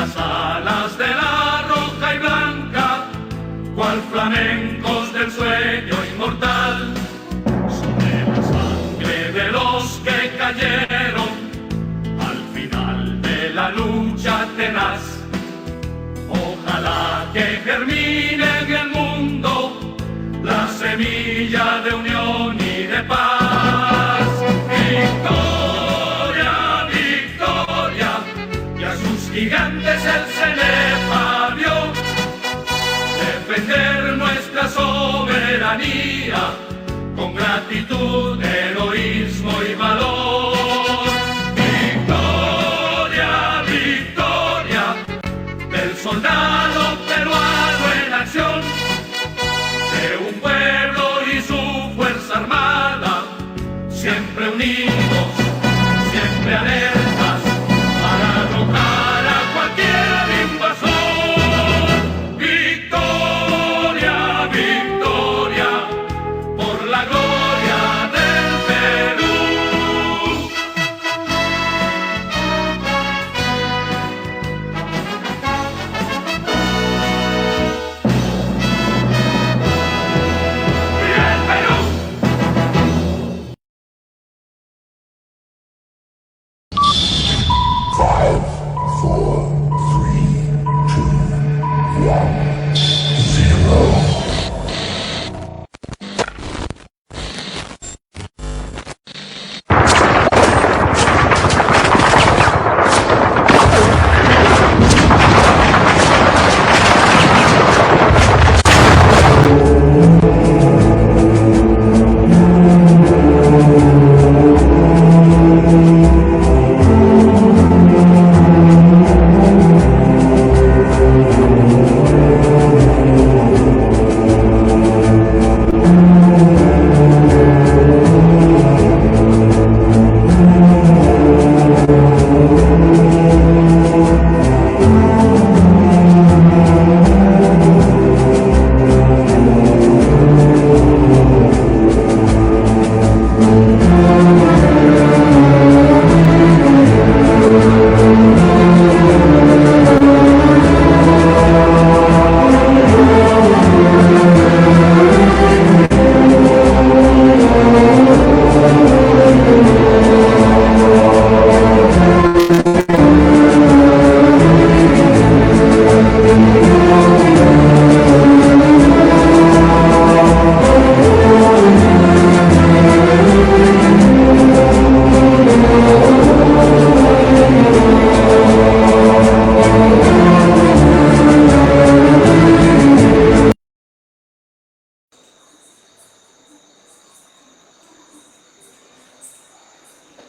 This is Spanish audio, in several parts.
las alas de la roja y blanca, cual flamencos del sueño inmortal, sobre la sangre de los que cayeron al final de la lucha tenaz. Ojalá que germine en el mundo la semilla de unión y de paz. Victoria, victoria, y a sus gigantes el Cenepa vio defender nuestra soberanía con gratitud, heroísmo y valor. Victoria, victoria del soldado peruano en acción, de un pueblo y su fuerza armada, siempre unidos, siempre alertas para arrojar a cualquier invasor. Victoria, victoria, por la gloria del Perú.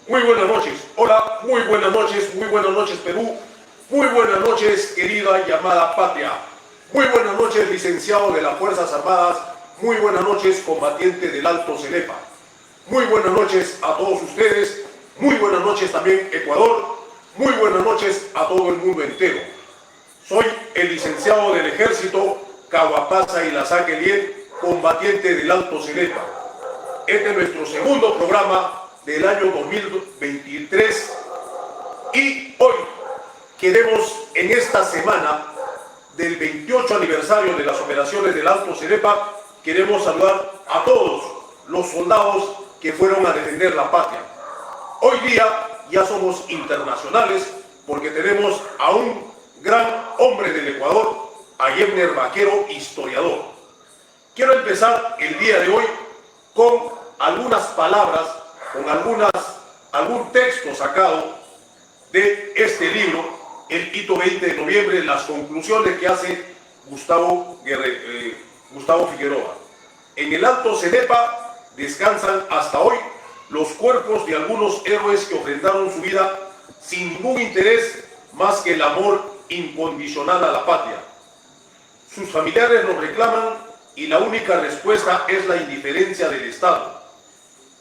Muy buenas noches, hola, muy buenas noches Perú, muy buenas noches querida y amada patria, Muy buenas noches, licenciado de las Fuerzas Armadas. Muy buenas noches, combatiente del Alto Celepa. Muy buenas noches a todos ustedes. Muy buenas noches también, Ecuador. Muy buenas noches a todo el mundo entero. Soy el licenciado del Ejército Kawapasa Ilazaque, combatiente del Alto Celepa. Este es nuestro segundo programa del año 2023 y hoy queremos, en esta semana del 28 aniversario de las operaciones del Alto Celepa, queremos saludar a todos los soldados que fueron a defender la patria. Hoy día ya somos internacionales porque tenemos a un gran hombre del Ecuador, a Yemner Vaquero, historiador. Quiero empezar el día de hoy con algunas palabras, con algún texto sacado de este libro, El Hito 20 de noviembre, las conclusiones que hace Gustavo Figueroa. En el Alto Celepa descansan hasta hoy los cuerpos de algunos héroes que ofrendaron su vida sin ningún interés más que el amor incondicional a la patria. Sus familiares los reclaman y la única respuesta es la indiferencia del Estado.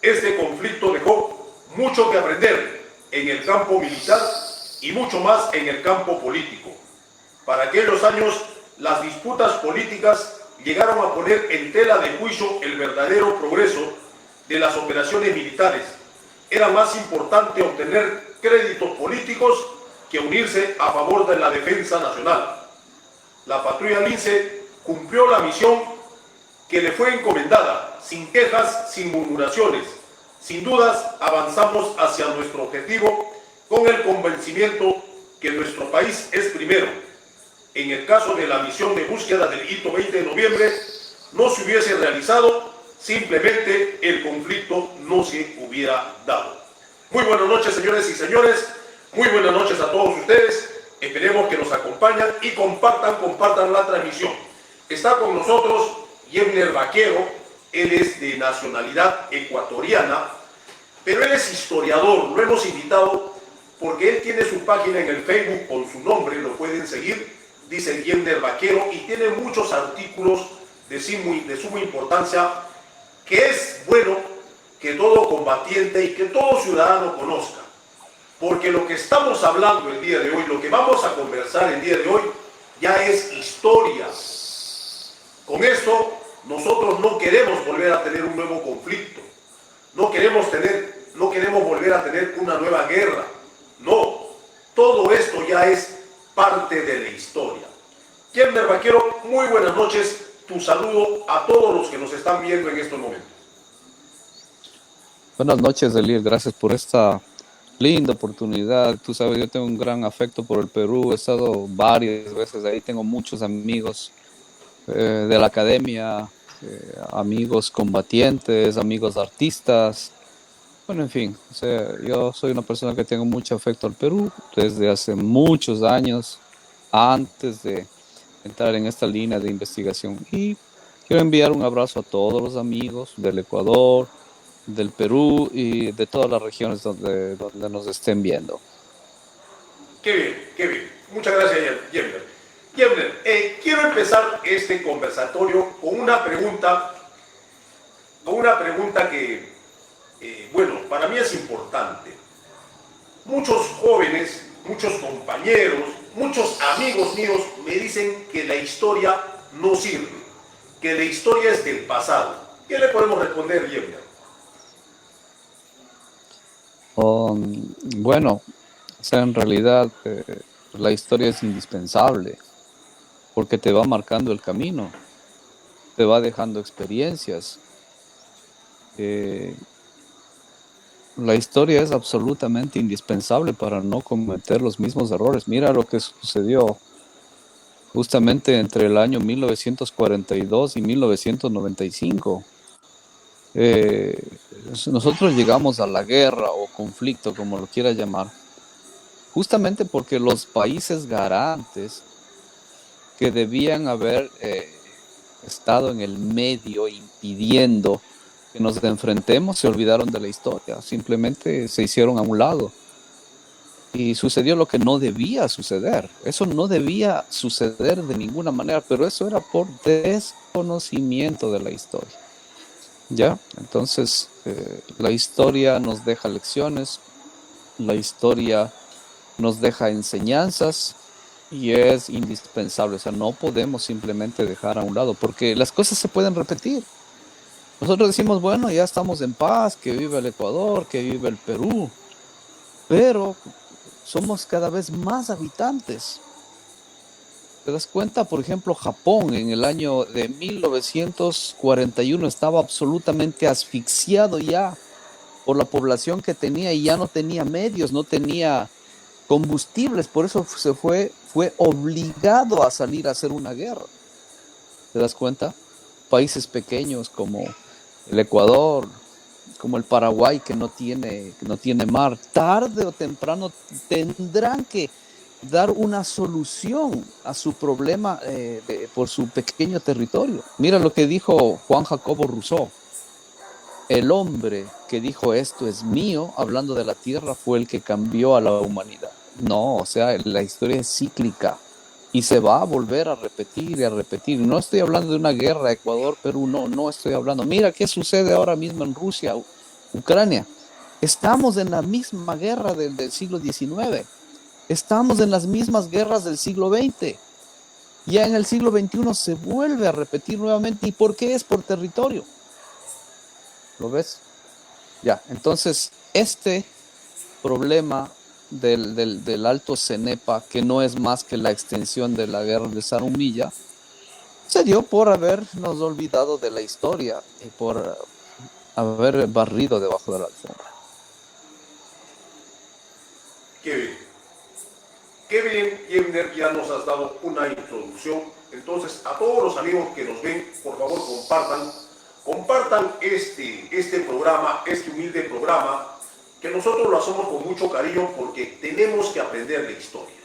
Este conflicto dejó mucho que aprender en el campo militar y mucho más en el campo político. Para aquellos años, las disputas políticas llegaron a poner en tela de juicio el verdadero progreso de las operaciones militares. Era más importante obtener créditos políticos que unirse a favor de la defensa nacional. La patrulla Lince cumplió la misión que le fue encomendada, sin quejas, sin murmuraciones. Sin dudas, avanzamos hacia nuestro objetivo con el convencimiento que nuestro país es primero. En el caso de la misión de búsqueda del Hito 20 de noviembre, no se hubiese realizado, simplemente el conflicto no se hubiera dado. Muy buenas noches, señores y señores. Muy buenas noches a todos ustedes. Esperemos que nos acompañen y compartan la transmisión. Está con nosotros Yemner Vaquero. Él es de nacionalidad ecuatoriana, pero él es historiador. Lo hemos invitado porque él tiene su página en el Facebook con su nombre, lo pueden seguir, dice Yemner Vaquero, y tiene muchos artículos de suma importancia que es bueno que todo combatiente y que todo ciudadano conozca. Porque lo que estamos hablando el día de hoy, lo que vamos a conversar el día de hoy, ya es historia. Con esto, nosotros no queremos volver a tener un nuevo conflicto. No queremos volver a tener una nueva guerra. No, todo esto ya es parte de la historia. Yemner Vaquero, muy buenas noches. Tu saludo a todos los que nos están viendo en estos momentos. Buenas noches, Eliel. Gracias por esta linda oportunidad. Tú sabes, yo tengo un gran afecto por el Perú. He estado varias veces ahí. Tengo muchos amigos de la academia, amigos combatientes, amigos artistas. Bueno, en fin, o sea, yo soy una persona que tengo mucho afecto al Perú desde hace muchos años, antes de entrar en esta línea de investigación. Y quiero enviar un abrazo a todos los amigos del Ecuador, del Perú y de todas las regiones donde nos estén viendo. Qué bien, qué bien. Muchas gracias, Yemner. Yemner, quiero empezar este conversatorio con una pregunta que, bueno, para mí es importante. Muchos jóvenes, muchos compañeros, muchos amigos míos me dicen que la historia no sirve, que la historia es del pasado. ¿Qué le podemos responder, Yemner? Bueno, o sea, en realidad la historia es indispensable porque te va marcando el camino, te va dejando experiencias. La historia es absolutamente indispensable para no cometer los mismos errores. Mira lo que sucedió justamente entre el año 1942 y 1995. Nosotros llegamos a la guerra o conflicto, como lo quiera llamar, justamente porque los países garantes que debían haber estado en el medio impidiendo que nos enfrentemos se olvidaron de la historia, simplemente se hicieron a un lado. y sucedió lo que no debía suceder. Eso no debía suceder de ninguna manera, pero eso era por desconocimiento de la historia. ¿Ya? Entonces, la historia nos deja lecciones, la historia nos deja enseñanzas y es indispensable. O sea, no podemos simplemente dejar a un lado, porque las cosas se pueden repetir. Nosotros decimos, bueno, ya estamos en paz, que vive el Ecuador, que vive el Perú, pero somos cada vez más habitantes. ¿Te das cuenta? Por ejemplo, Japón en el año de 1941 estaba absolutamente asfixiado ya por la población que tenía y ya no tenía medios, no tenía combustibles, por eso fue obligado a salir a hacer una guerra. ¿Te das cuenta? Países pequeños como el Ecuador, como el Paraguay, que no tiene mar, tarde o temprano tendrán que dar una solución a su problema por su pequeño territorio. Mira lo que dijo Juan Jacobo Rousseau. El hombre que dijo esto es mío, hablando de la tierra, fue el que cambió a la humanidad. No, o sea, la historia es cíclica y se va a volver a repetir y a repetir. No estoy hablando de una guerra Ecuador-Perú, no estoy hablando. Mira qué sucede ahora mismo en Rusia, Ucrania. Estamos en la misma guerra del siglo XIX. Estamos en las mismas guerras del siglo XX. Ya en el siglo XXI se vuelve a repetir nuevamente. ¿Y por qué? Es por territorio. ¿Lo ves? Ya, entonces este problema del Alto Cenepa, que no es más que la extensión de la guerra de Zarumilla, se dio por habernos olvidado de la historia y por haber barrido debajo de la alfombra. Qué bien, Yevner, ya nos has dado una introducción. Entonces, a todos los amigos que nos ven, por favor, compartan este programa, este humilde programa, que nosotros lo hacemos con mucho cariño porque tenemos que aprender la historia.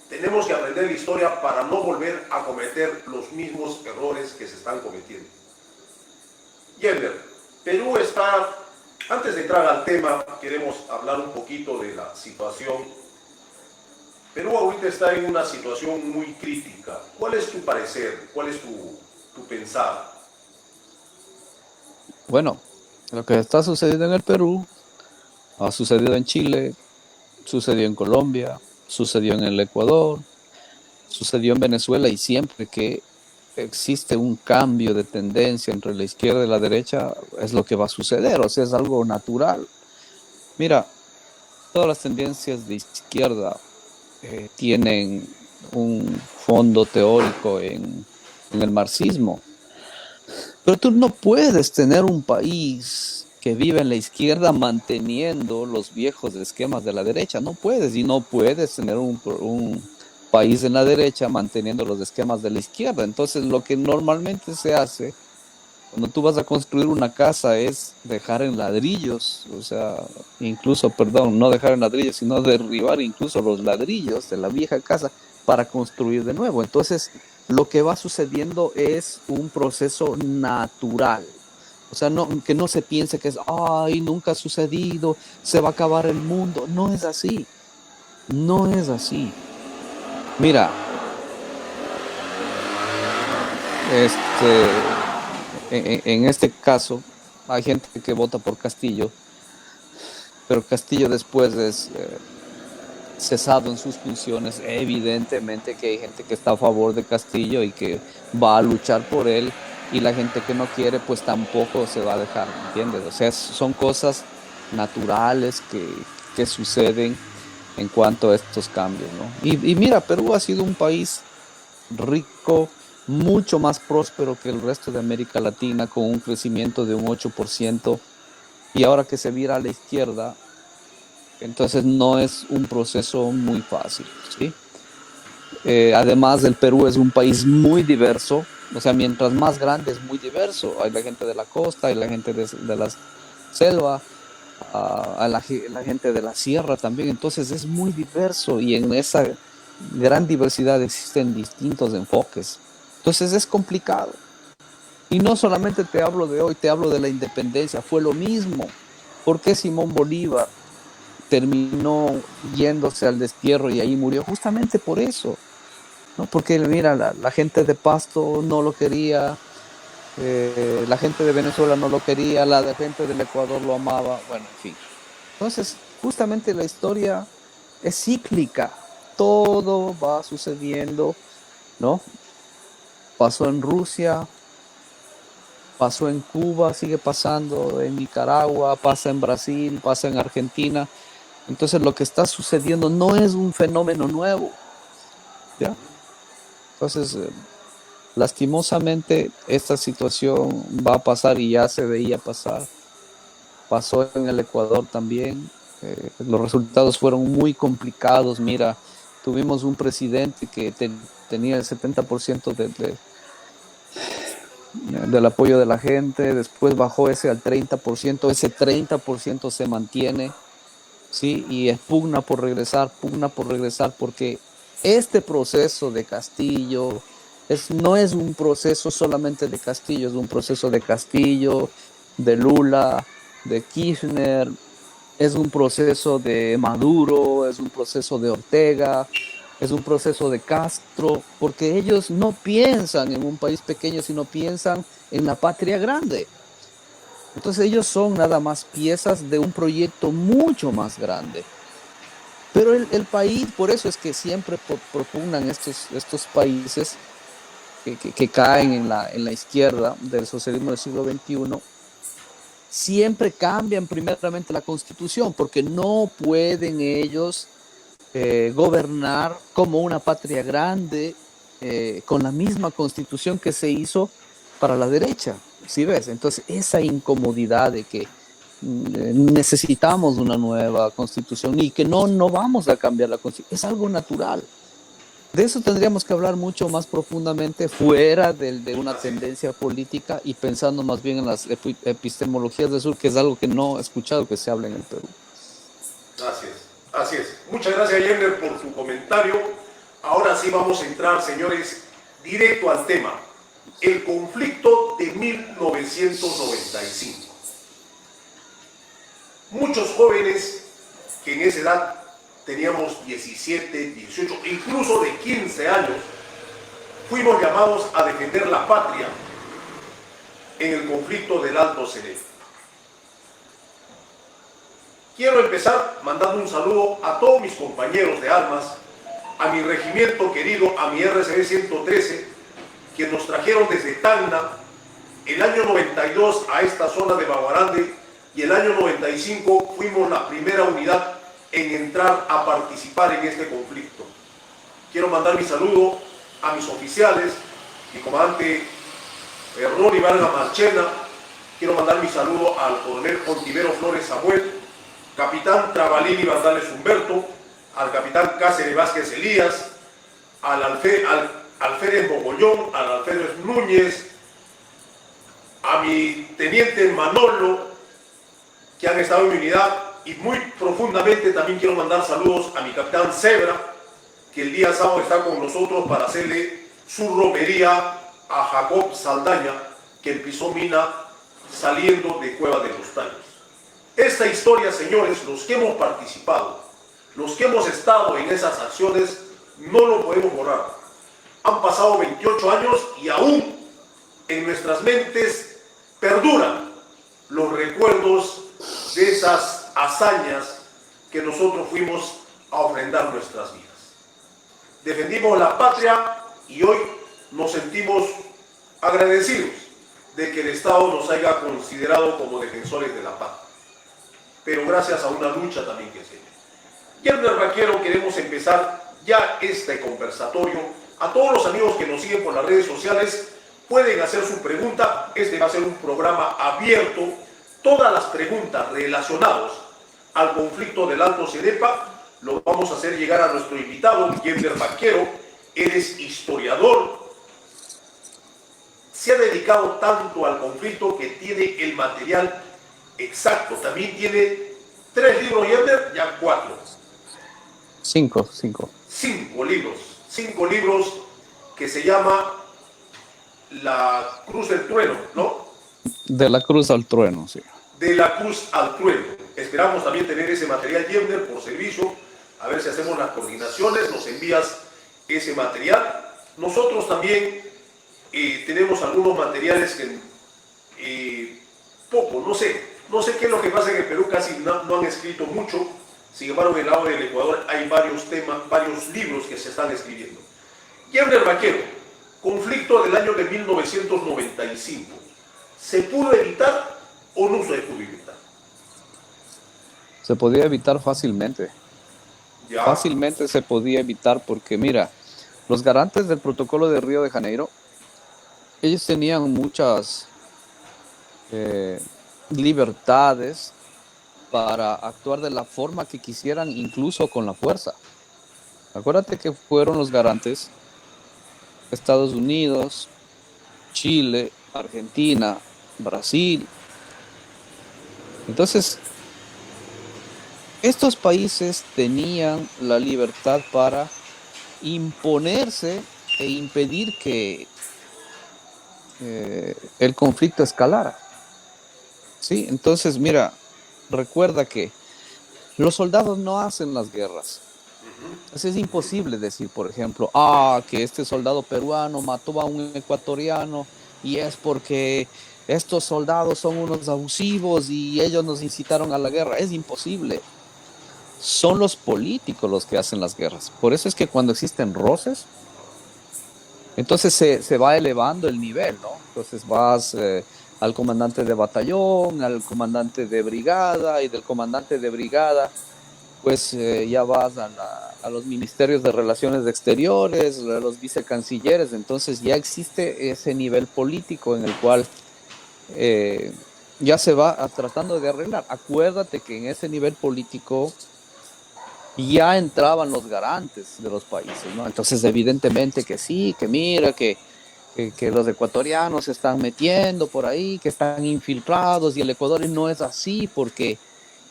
Tenemos que aprender la historia para no volver a cometer los mismos errores que se están cometiendo. Yevner, Perú está, antes de entrar al tema, queremos hablar un poquito de la situación. Perú ahorita está en una situación muy crítica. ¿Cuál es tu parecer? ¿Cuál es tu pensar? Bueno, lo que está sucediendo en el Perú ha sucedido en Chile, sucedió en Colombia, sucedió en el Ecuador, sucedió en Venezuela, y siempre que existe un cambio de tendencia entre la izquierda y la derecha es lo que va a suceder, o sea, es algo natural. Mira, todas las tendencias de izquierda tienen un fondo teórico en el marxismo. Pero tú no puedes tener un país que vive en la izquierda manteniendo los viejos esquemas de la derecha. No puedes, y no puedes tener un país en la derecha manteniendo los esquemas de la izquierda. Entonces, lo que normalmente se hace cuando tú vas a construir una casa es dejar en ladrillos, o sea, incluso, perdón, no dejar en ladrillos, sino derribar incluso los ladrillos de la vieja casa para construir de nuevo. Entonces, lo que va sucediendo es un proceso natural. O sea, que no se piense que es, ay, nunca ha sucedido, se va a acabar el mundo. No es así. No es así. Mira, en este caso, hay gente que vota por Castillo, pero Castillo después es cesado en sus funciones. Evidentemente que hay gente que está a favor de Castillo y que va a luchar por él, y la gente que no quiere, pues tampoco se va a dejar, ¿entiendes? O sea, son cosas naturales que suceden en cuanto a estos cambios, ¿no? Y mira, Perú ha sido un país rico, mucho más próspero que el resto de América Latina, con un crecimiento de un 8%, y ahora que se vira a la izquierda, entonces no es un proceso muy fácil, ¿sí? Además, el Perú es un país muy diverso, o sea, mientras más grande es muy diverso. Hay la gente de la costa, hay la gente de la selva, la gente de la sierra también. Entonces es muy diverso, y en esa gran diversidad existen distintos enfoques. Entonces es complicado. Y no solamente te hablo de hoy, te hablo de la independencia. Fue lo mismo. ¿Por qué Simón Bolívar terminó yéndose al destierro y ahí murió justamente por eso, ¿no? Porque mira, la gente de Pasto no lo quería, la gente de Venezuela no lo quería, la gente del Ecuador lo amaba, bueno, en fin. Entonces, justamente la historia es cíclica, todo va sucediendo, ¿no? Pasó en Rusia, pasó en Cuba, sigue pasando en Nicaragua, pasa en Brasil, pasa en Argentina. Entonces lo que está sucediendo no es un fenómeno nuevo, ¿ya? Entonces, lastimosamente, esta situación va a pasar y ya se veía pasar. Pasó en el Ecuador también. Los resultados fueron muy complicados. Mira, tuvimos un presidente que tenía el 70% del apoyo de la gente, después bajó ese al 30%, ese 30% se mantiene, ¿sí? Y pugna por regresar, porque este proceso de Castillo no es un proceso solamente de Castillo, es un proceso de Castillo, de Lula, de Kirchner, es un proceso de Maduro, es un proceso de Ortega, es un proceso de Castro, porque ellos no piensan en un país pequeño, sino piensan en la patria grande. Entonces ellos son nada más piezas de un proyecto mucho más grande. Pero el país, por eso es que siempre propugnan estos países que caen en la izquierda del socialismo del siglo XXI, siempre cambian primeramente la constitución, porque no pueden ellos gobernar como una patria grande con la misma constitución que se hizo para la derecha, ¿sí ves? Entonces esa incomodidad de que necesitamos una nueva constitución y que no vamos a cambiar la constitución, es algo natural. De eso tendríamos que hablar mucho más profundamente fuera de una tendencia política y pensando más bien en las epistemologías del sur, que es algo que no he escuchado que se hable en el Perú. Así es, así es. Muchas gracias, Yerner, por su comentario. Ahora sí vamos a entrar, señores, directo al tema. El conflicto de 1995. Muchos jóvenes que en esa edad teníamos 17, 18, incluso de 15 años, fuimos llamados a defender la patria en el conflicto del Alto Cenepa. Quiero empezar mandando un saludo a todos mis compañeros de armas, a mi regimiento querido, a mi RCB 113, que nos trajeron desde Tacna el año 92 a esta zona de Baguarande, y el año 95 fuimos la primera unidad en entrar a participar en este conflicto. Quiero mandar mi saludo a mis oficiales, mi comandante Ronnie Vargas Marchena, quiero mandar mi saludo al coronel Contivero Flores Samuel, capitán Trabalini Vandales Humberto, al capitán Cáceres Vázquez Elías, al alférez Mogollón, al alférez Núñez, a mi teniente Manolo, que han estado en mi unidad, y muy profundamente también quiero mandar saludos a mi capitán Zebra, que el día sábado está con nosotros para hacerle su romería a Jacob Saldaña, que pisó mina saliendo de Cueva de los Taños. Esta historia, señores, los que hemos participado, los que hemos estado en esas acciones, no lo podemos borrar. Han pasado 28 años y aún en nuestras mentes perduran los recuerdos de esas hazañas que nosotros fuimos a ofrendar nuestras vidas. Defendimos la patria y hoy nos sentimos agradecidos de que el Estado nos haya considerado como defensores de la paz, pero gracias a una lucha también que se dio. Yerner Vaquero, queremos empezar ya este conversatorio. A todos los amigos que nos siguen por las redes sociales pueden hacer su pregunta. Este va a ser un programa abierto. Todas las preguntas relacionadas al conflicto del Alto Cenepa lo vamos a hacer llegar a nuestro invitado, Yerner Vaquero. Él es historiador, se ha dedicado tanto al conflicto que tiene el material exacto. También tiene 3 libros, Yerner, ya 4. 5 libros. 5 libros que se llama La Cruz del Trueno, ¿no? De la Cruz al Trueno, sí. de la cruz al trueno. Esperamos también tener ese material, Yemner, por servicio. A ver si hacemos las coordinaciones, nos envías ese material. Nosotros también tenemos algunos materiales que poco, no sé qué es lo que pasa en el Perú, casi no han escrito mucho. Sin embargo, en el lado del Ecuador hay varios temas, varios libros que se están escribiendo. Yemner Vaquero, conflicto del año de 1995. ¿Se pudo evitar o no se pudo evitar? Se podía evitar fácilmente. Ya. Fácilmente se podía evitar porque, mira, los garantes del protocolo de Río de Janeiro, ellos tenían muchas libertades para actuar de la forma que quisieran, incluso con la fuerza. Acuérdate que fueron los garantes Estados Unidos, Chile, Argentina, Brasil. Entonces, estos países tenían la libertad para imponerse e impedir que el conflicto escalara. ¿Sí? Entonces, mira, recuerda que los soldados no hacen las guerras. Entonces es imposible decir, por ejemplo, que este soldado peruano mató a un ecuatoriano y es porque estos soldados son unos abusivos y ellos nos incitaron a la guerra. Es imposible. Son los políticos los que hacen las guerras. Por eso es que cuando existen roces, entonces se va elevando el nivel, ¿no? Entonces vas al comandante de batallón, al comandante de brigada, y del comandante de brigada, pues ya vas a los ministerios de Relaciones Exteriores, a los vicecancilleres. Entonces ya existe ese nivel político en el cual ya se va tratando de arreglar. Acuérdate que en ese nivel político ya entraban los garantes de los países, ¿no? Entonces, evidentemente que sí, que mira, que los ecuatorianos se están metiendo por ahí, que están infiltrados, y el Ecuador no es así porque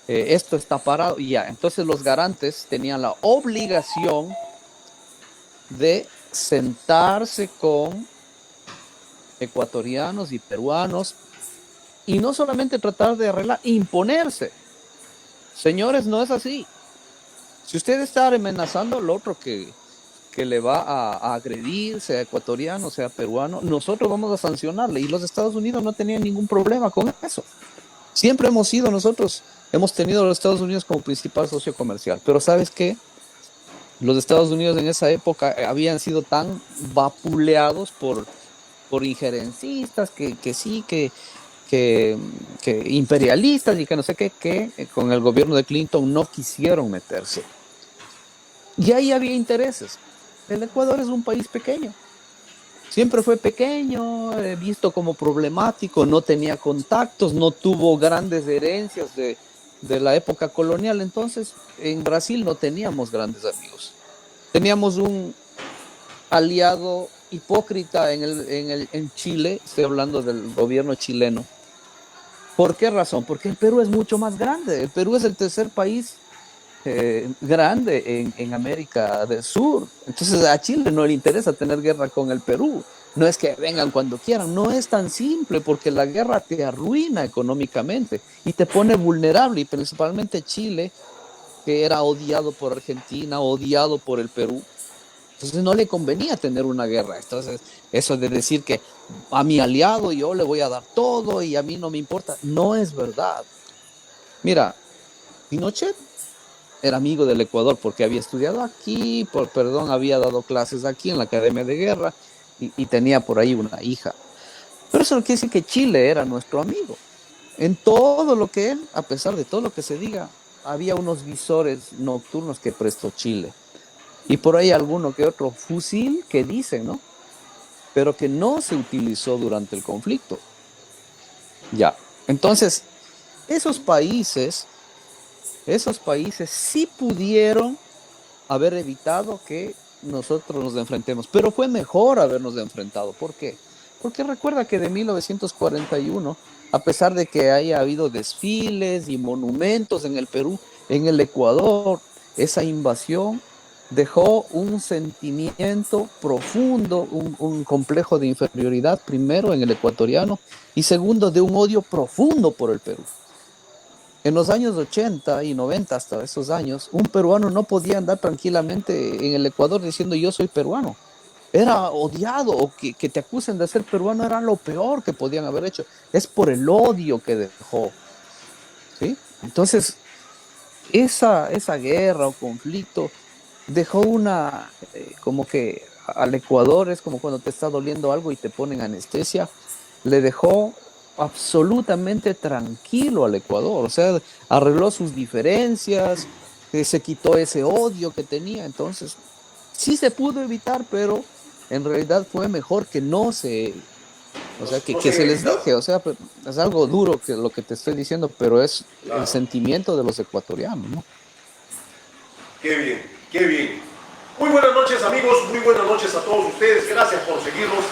esto está parado. Y ya, entonces los garantes tenían la obligación de sentarse con ecuatorianos y peruanos y no solamente tratar de arreglar, imponerse. Señores, no es así. Si usted está amenazando al otro que le va a agredir, sea ecuatoriano, sea peruano, nosotros vamos a sancionarle. Y los Estados Unidos no tenían ningún problema con eso. Siempre hemos tenido a los Estados Unidos como principal socio comercial. Pero ¿sabes qué? Los Estados Unidos en esa época habían sido tan vapuleados por injerencistas que imperialistas y que no sé qué, que con el gobierno de Clinton no quisieron meterse. Y ahí había intereses. El Ecuador es un país pequeño. Siempre fue pequeño, visto como problemático, no tenía contactos, no tuvo grandes herencias de la época colonial. Entonces, en Brasil no teníamos grandes amigos. Teníamos un aliado hipócrita en Chile, estoy hablando del gobierno chileno. ¿Por qué razón? Porque el Perú es mucho más grande. El Perú es el tercer país grande en América del Sur. Entonces a Chile no le interesa tener guerra con el Perú. No es que vengan cuando quieran, no es tan simple, porque la guerra te arruina económicamente y te pone vulnerable, y principalmente Chile, que era odiado por Argentina, odiado por el Perú. Entonces no le convenía tener una guerra. Entonces eso de decir que a mi aliado yo le voy a dar todo y a mí no me importa, no es verdad. Mira, Pinochet era amigo del Ecuador porque había estudiado aquí, había dado clases aquí en la Academia de Guerra y tenía por ahí una hija. Pero eso no quiere decir que Chile era nuestro amigo. En todo lo que él, a pesar de todo lo que se diga, había unos visores nocturnos que prestó Chile. Y por ahí alguno que otro fusil que dicen, ¿no? Pero que no se utilizó durante el conflicto. Ya. Entonces, esos países sí pudieron haber evitado que nosotros nos enfrentemos. Pero fue mejor habernos enfrentado. ¿Por qué? Porque recuerda que de 1941, a pesar de que haya habido desfiles y monumentos en el Perú, en el Ecuador, esa invasión dejó un sentimiento profundo, un complejo de inferioridad, primero en el ecuatoriano, y segundo de un odio profundo por el Perú. En los años 80 y 90, hasta esos años, un peruano no podía andar tranquilamente en el Ecuador diciendo yo soy peruano. Era odiado, o que te acusen de ser peruano era lo peor que podían haber hecho. Es por el odio que dejó, ¿sí? Entonces, esa guerra o conflicto dejó como que al Ecuador es como cuando te está doliendo algo y te ponen anestesia, le dejó absolutamente tranquilo al Ecuador, o sea, arregló sus diferencias, se quitó ese odio que tenía, entonces sí se pudo evitar, pero en realidad fue mejor que no se, o sea, No que se se han les evitado. deje, o sea, es algo duro que lo que te estoy diciendo, pero es el Claro. sentimiento de los ecuatorianos, ¿no? Qué bien, qué bien. Muy buenas noches amigos, muy buenas noches a todos ustedes. Gracias por seguirnos.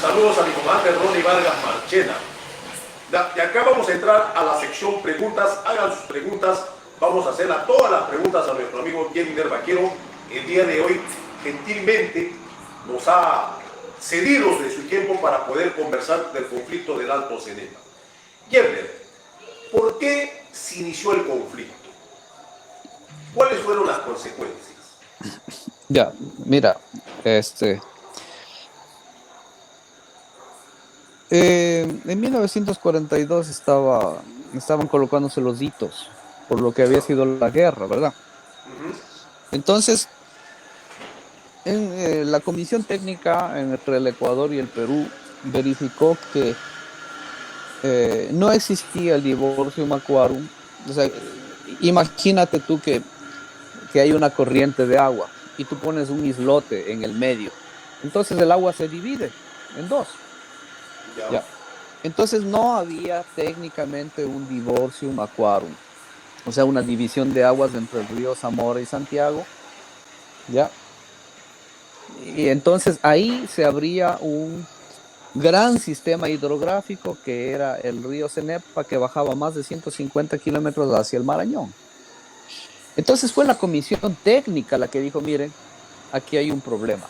Saludos a mi comandante Ronnie Vargas Marchena. De acá vamos a entrar a la sección preguntas. Hagan sus preguntas. Vamos a hacer todas las preguntas a nuestro amigo Jenner Vaquero. El día de hoy gentilmente nos ha cedido de su tiempo para poder conversar del conflicto del Alto Cenepa. Jenner, ¿por qué se inició el conflicto? ¿Cuáles fueron las consecuencias? Ya, mira, en 1942 estaban colocándose los hitos por lo que había sido la guerra, ¿verdad? Entonces, la comisión técnica entre el Ecuador y el Perú verificó que no existía el divorcio macuarum. O sea, imagínate tú que hay una corriente de agua y tú pones un islote en el medio. Entonces el agua se divide en dos. Ya. Ya. Entonces no había técnicamente un divorcio macuarum, o sea, una división de aguas entre el río Zamora y Santiago, ¿ya? Y entonces ahí se abría un gran sistema hidrográfico que era el río Cenepa, que bajaba más de 150 kilómetros hacia el Marañón. Entonces fue la comisión técnica la que dijo, miren, aquí hay un problema.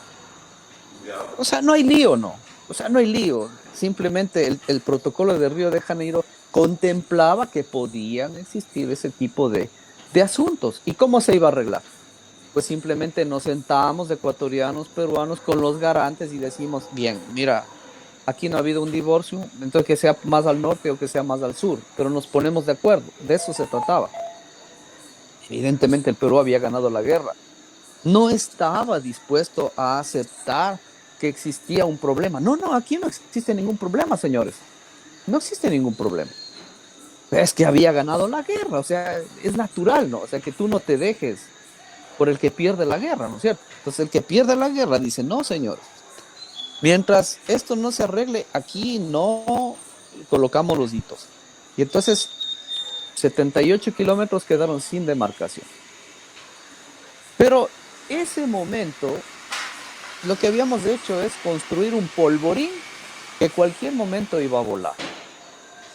Ya. O sea, no hay lío, no. O sea, no hay lío. Simplemente el protocolo de Río de Janeiro contemplaba que podían existir ese tipo de asuntos. ¿Y cómo se iba a arreglar? Pues simplemente nos sentamos ecuatorianos, peruanos, con los garantes y decimos, bien, mira, aquí no ha habido un divorcio, entonces que sea más al norte o que sea más al sur, pero nos ponemos de acuerdo, de eso se trataba. Evidentemente el Perú había ganado la guerra, no estaba dispuesto a aceptar que existía un problema. No, aquí no existe ningún problema, señores, no existe ningún problema. Es que había ganado la guerra, o sea, es natural, ¿no? O sea, que tú no te dejes por el que pierde la guerra, ¿no es cierto? Entonces el que pierde la guerra dice, no, señores, mientras esto no se arregle, aquí no colocamos los hitos. Y entonces 78 kilómetros quedaron sin demarcación. Pero ese momento, lo que habíamos hecho es construir un polvorín que cualquier momento iba a volar.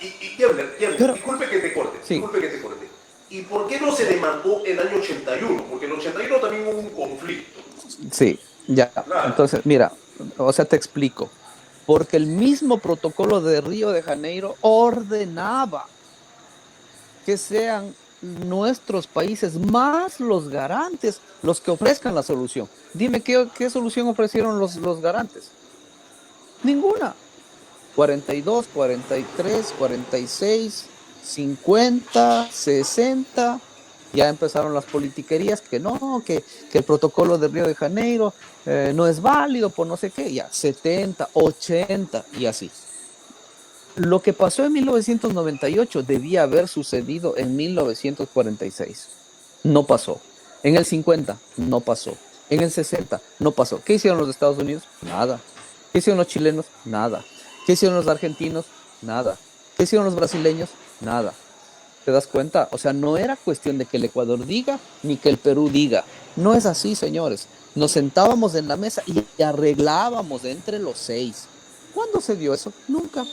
Y Kevler, Pero, disculpe que te corte, sí, disculpe que te corte. ¿Y por qué no se demarcó el año 81? Porque en el 81 también hubo un conflicto. sí, ya. Claro. Entonces, mira, o sea, te explico. Porque el mismo protocolo de Río de Janeiro ordenaba que sean nuestros países más los garantes los que ofrezcan la solución. Dime qué solución ofrecieron los garantes. Ninguna. 42, 43, 46, 50, 60. Ya empezaron las politiquerías que no, que el protocolo de Río de Janeiro no es válido por no sé qué. Ya 70, 80 y así. Lo que pasó en 1998 debía haber sucedido en 1946. No pasó. En el 50 no pasó. En el 60 no pasó. ¿Qué hicieron los Estados Unidos? Nada. ¿Qué hicieron los chilenos? Nada. ¿Qué hicieron los argentinos? Nada. ¿Qué hicieron los brasileños? Nada. ¿Te das cuenta? O sea, no era cuestión de que el Ecuador diga ni que el Perú diga. No es así, señores. Nos sentábamos en la mesa y arreglábamos entre los seis. ¿Cuándo se dio eso? Nunca.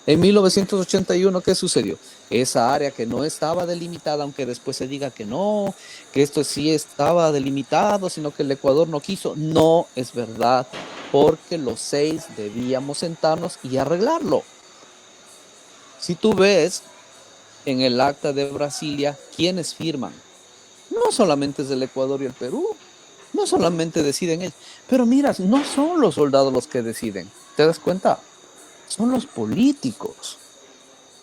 En 1981, ¿qué sucedió? Esa área que no estaba delimitada, aunque después se diga que no, que esto sí estaba delimitado, sino que el Ecuador no quiso. No es verdad, porque los seis debíamos sentarnos y arreglarlo. Si tú ves, en el acta de Brasilia, ¿quiénes firman? No solamente es el Ecuador y el Perú, no solamente deciden ellos, pero mira, no son los soldados los que deciden, ¿te das cuenta? Son los políticos,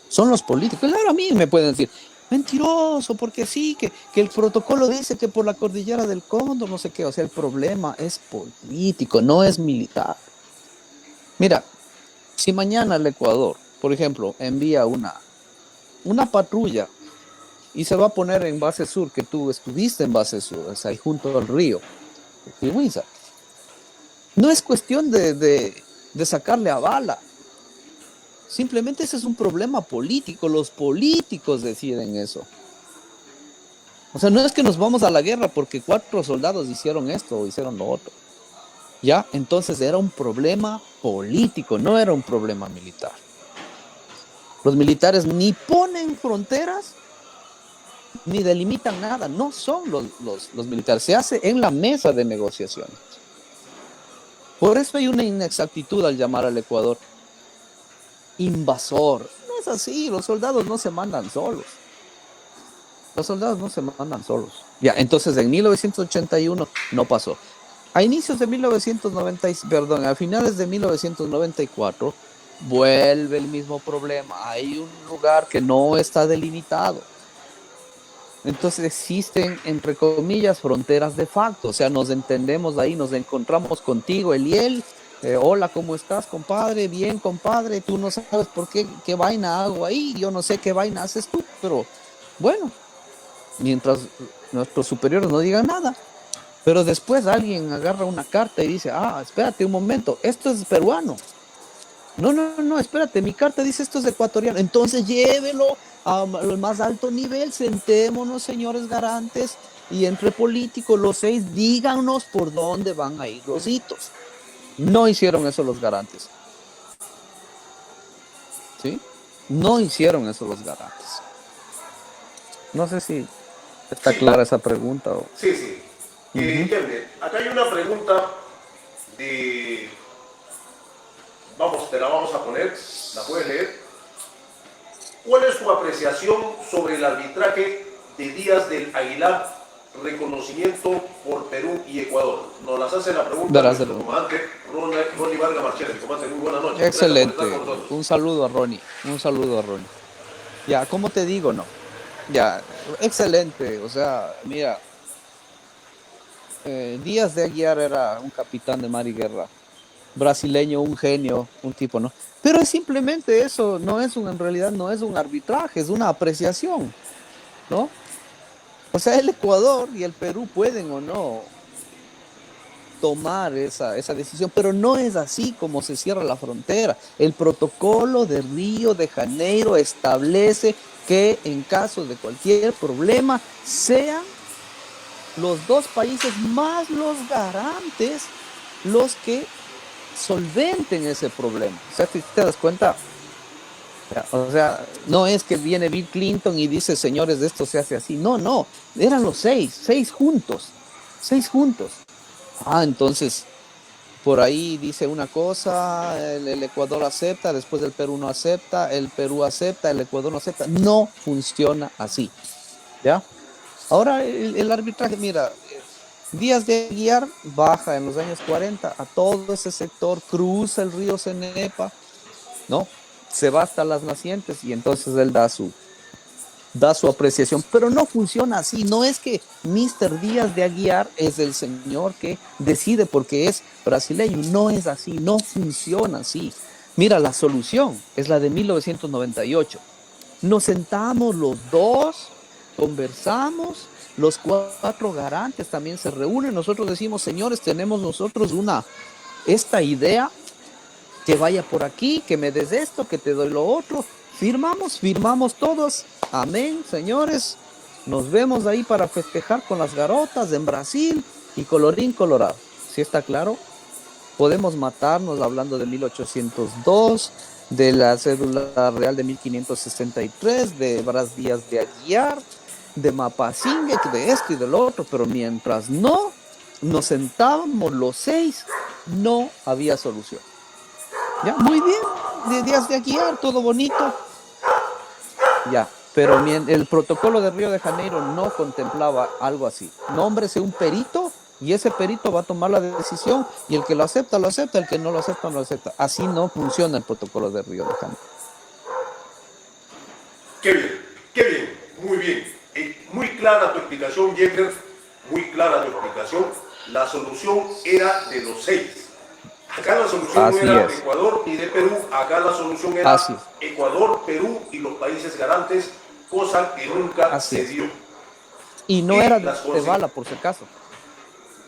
son los políticos. Claro, a mí me pueden decir, mentiroso, porque sí, que el protocolo dice que por la cordillera del Cóndor, no sé qué, o sea, el problema es político, no es militar. Mira, si mañana el Ecuador, por ejemplo, envía una patrulla y se va a poner en base sur, que tú estuviste en base sur, o sea, ahí junto al río, Huiza, no es cuestión de sacarle a bala. Simplemente ese es un problema político. Los políticos deciden eso. O sea, no es que nos vamos a la guerra porque 4 soldados hicieron esto o hicieron lo otro. Ya, entonces era un problema político, no era un problema militar. Los militares ni ponen fronteras ni delimitan nada. No son los militares. Se hace en la mesa de negociaciones. Por eso hay una inexactitud al llamar al Ecuador invasor. No es así, los soldados no se mandan solos. Los soldados no se mandan solos. Ya, entonces en 1981 no pasó. A inicios de 1990, perdón, a finales de 1994 vuelve el mismo problema. Hay un lugar que no está delimitado. Entonces existen, entre comillas, fronteras de facto. O sea, nos entendemos ahí, nos encontramos contigo, Eliel. Hola, ¿cómo estás, compadre? Bien, compadre. Tú no sabes por qué vaina hago ahí. Yo no sé qué vaina haces tú, pero bueno, mientras nuestros superiores no digan nada. Pero después alguien agarra una carta y dice, espérate un momento, esto es peruano. No, espérate, mi carta dice esto es ecuatoriano. Entonces llévelo al más alto nivel, sentémonos, señores garantes, y entre políticos, los 6, díganos por dónde van a ir los hitos. No hicieron eso los garantes. ¿Sí? No hicieron eso los garantes. No sé si está clara esa pregunta. Sí. Kevin, acá hay una pregunta de... te la vamos a poner, la puedes leer. ¿Cuál es tu apreciación sobre el arbitraje de Díaz del Aguilar, reconocimiento por Perú y Ecuador? Nos las hace la pregunta el comandante Ronnie Vargas Marchena. Comandante, muy buenas noches. Excelente. Un saludo a Ronnie. Ya, ¿cómo te digo? No. Ya, excelente. O sea, mira, Díaz de Aguilar era un capitán de mar y guerra, brasileño, un genio, un tipo, ¿no? Pero es simplemente eso, en realidad no es un arbitraje, es una apreciación, ¿no? O sea, el Ecuador y el Perú pueden o no tomar esa decisión, pero no es así como se cierra la frontera. El protocolo de Río de Janeiro establece que en caso de cualquier problema sean los 2 países más los garantes los que solventen ese problema. O sea, ¿te das cuenta? O sea, no es que viene Bill Clinton y dice, señores, de esto se hace así. No, eran los 6 juntos. Entonces, por ahí dice una cosa, el Ecuador acepta, después el Perú no acepta, el Perú acepta, el Ecuador no acepta. No funciona así, ¿ya? Ahora, el arbitraje, mira, Díaz de Aguilar baja en los años 40 a todo ese sector, cruza el río Cenepa, ¿no? Se va hasta las nacientes y entonces él da su apreciación, pero no funciona así. No es que Mr. Díaz de Aguilar es el señor que decide porque es brasileño, no es así, no funciona así. Mira, la solución es la de 1998. Nos sentamos los 2, conversamos, los 4 garantes también se reúnen, nosotros decimos, señores, tenemos nosotros esta idea, que vaya por aquí, que me des esto, que te doy lo otro, firmamos todos, amén, señores, nos vemos ahí para festejar con las garotas en Brasil y colorín colorado. ¿Sí está claro? Podemos matarnos hablando de 1802, de la cédula real de 1563, de Bras Díaz de Aguilar, de Mapasingue, de esto y del otro, pero mientras no nos sentábamos los 6, no había solución. Ya, muy bien, de Díaz de Aguilar, todo bonito. Ya, pero el protocolo de Río de Janeiro no contemplaba algo así. Nómbrese un perito y ese perito va a tomar la decisión y el que lo acepta, el que no lo acepta, no lo acepta. Así no funciona el protocolo de Río de Janeiro. Qué bien, muy bien. Muy clara tu explicación, Jenner, muy clara tu explicación. La solución era de los 6. Acá la solución Así no era es. de Ecuador y de Perú, acá la solución era Así es. Ecuador, Perú y los países garantes, cosa que nunca Así se es. dio. Y no Y era las de bala, por si acaso.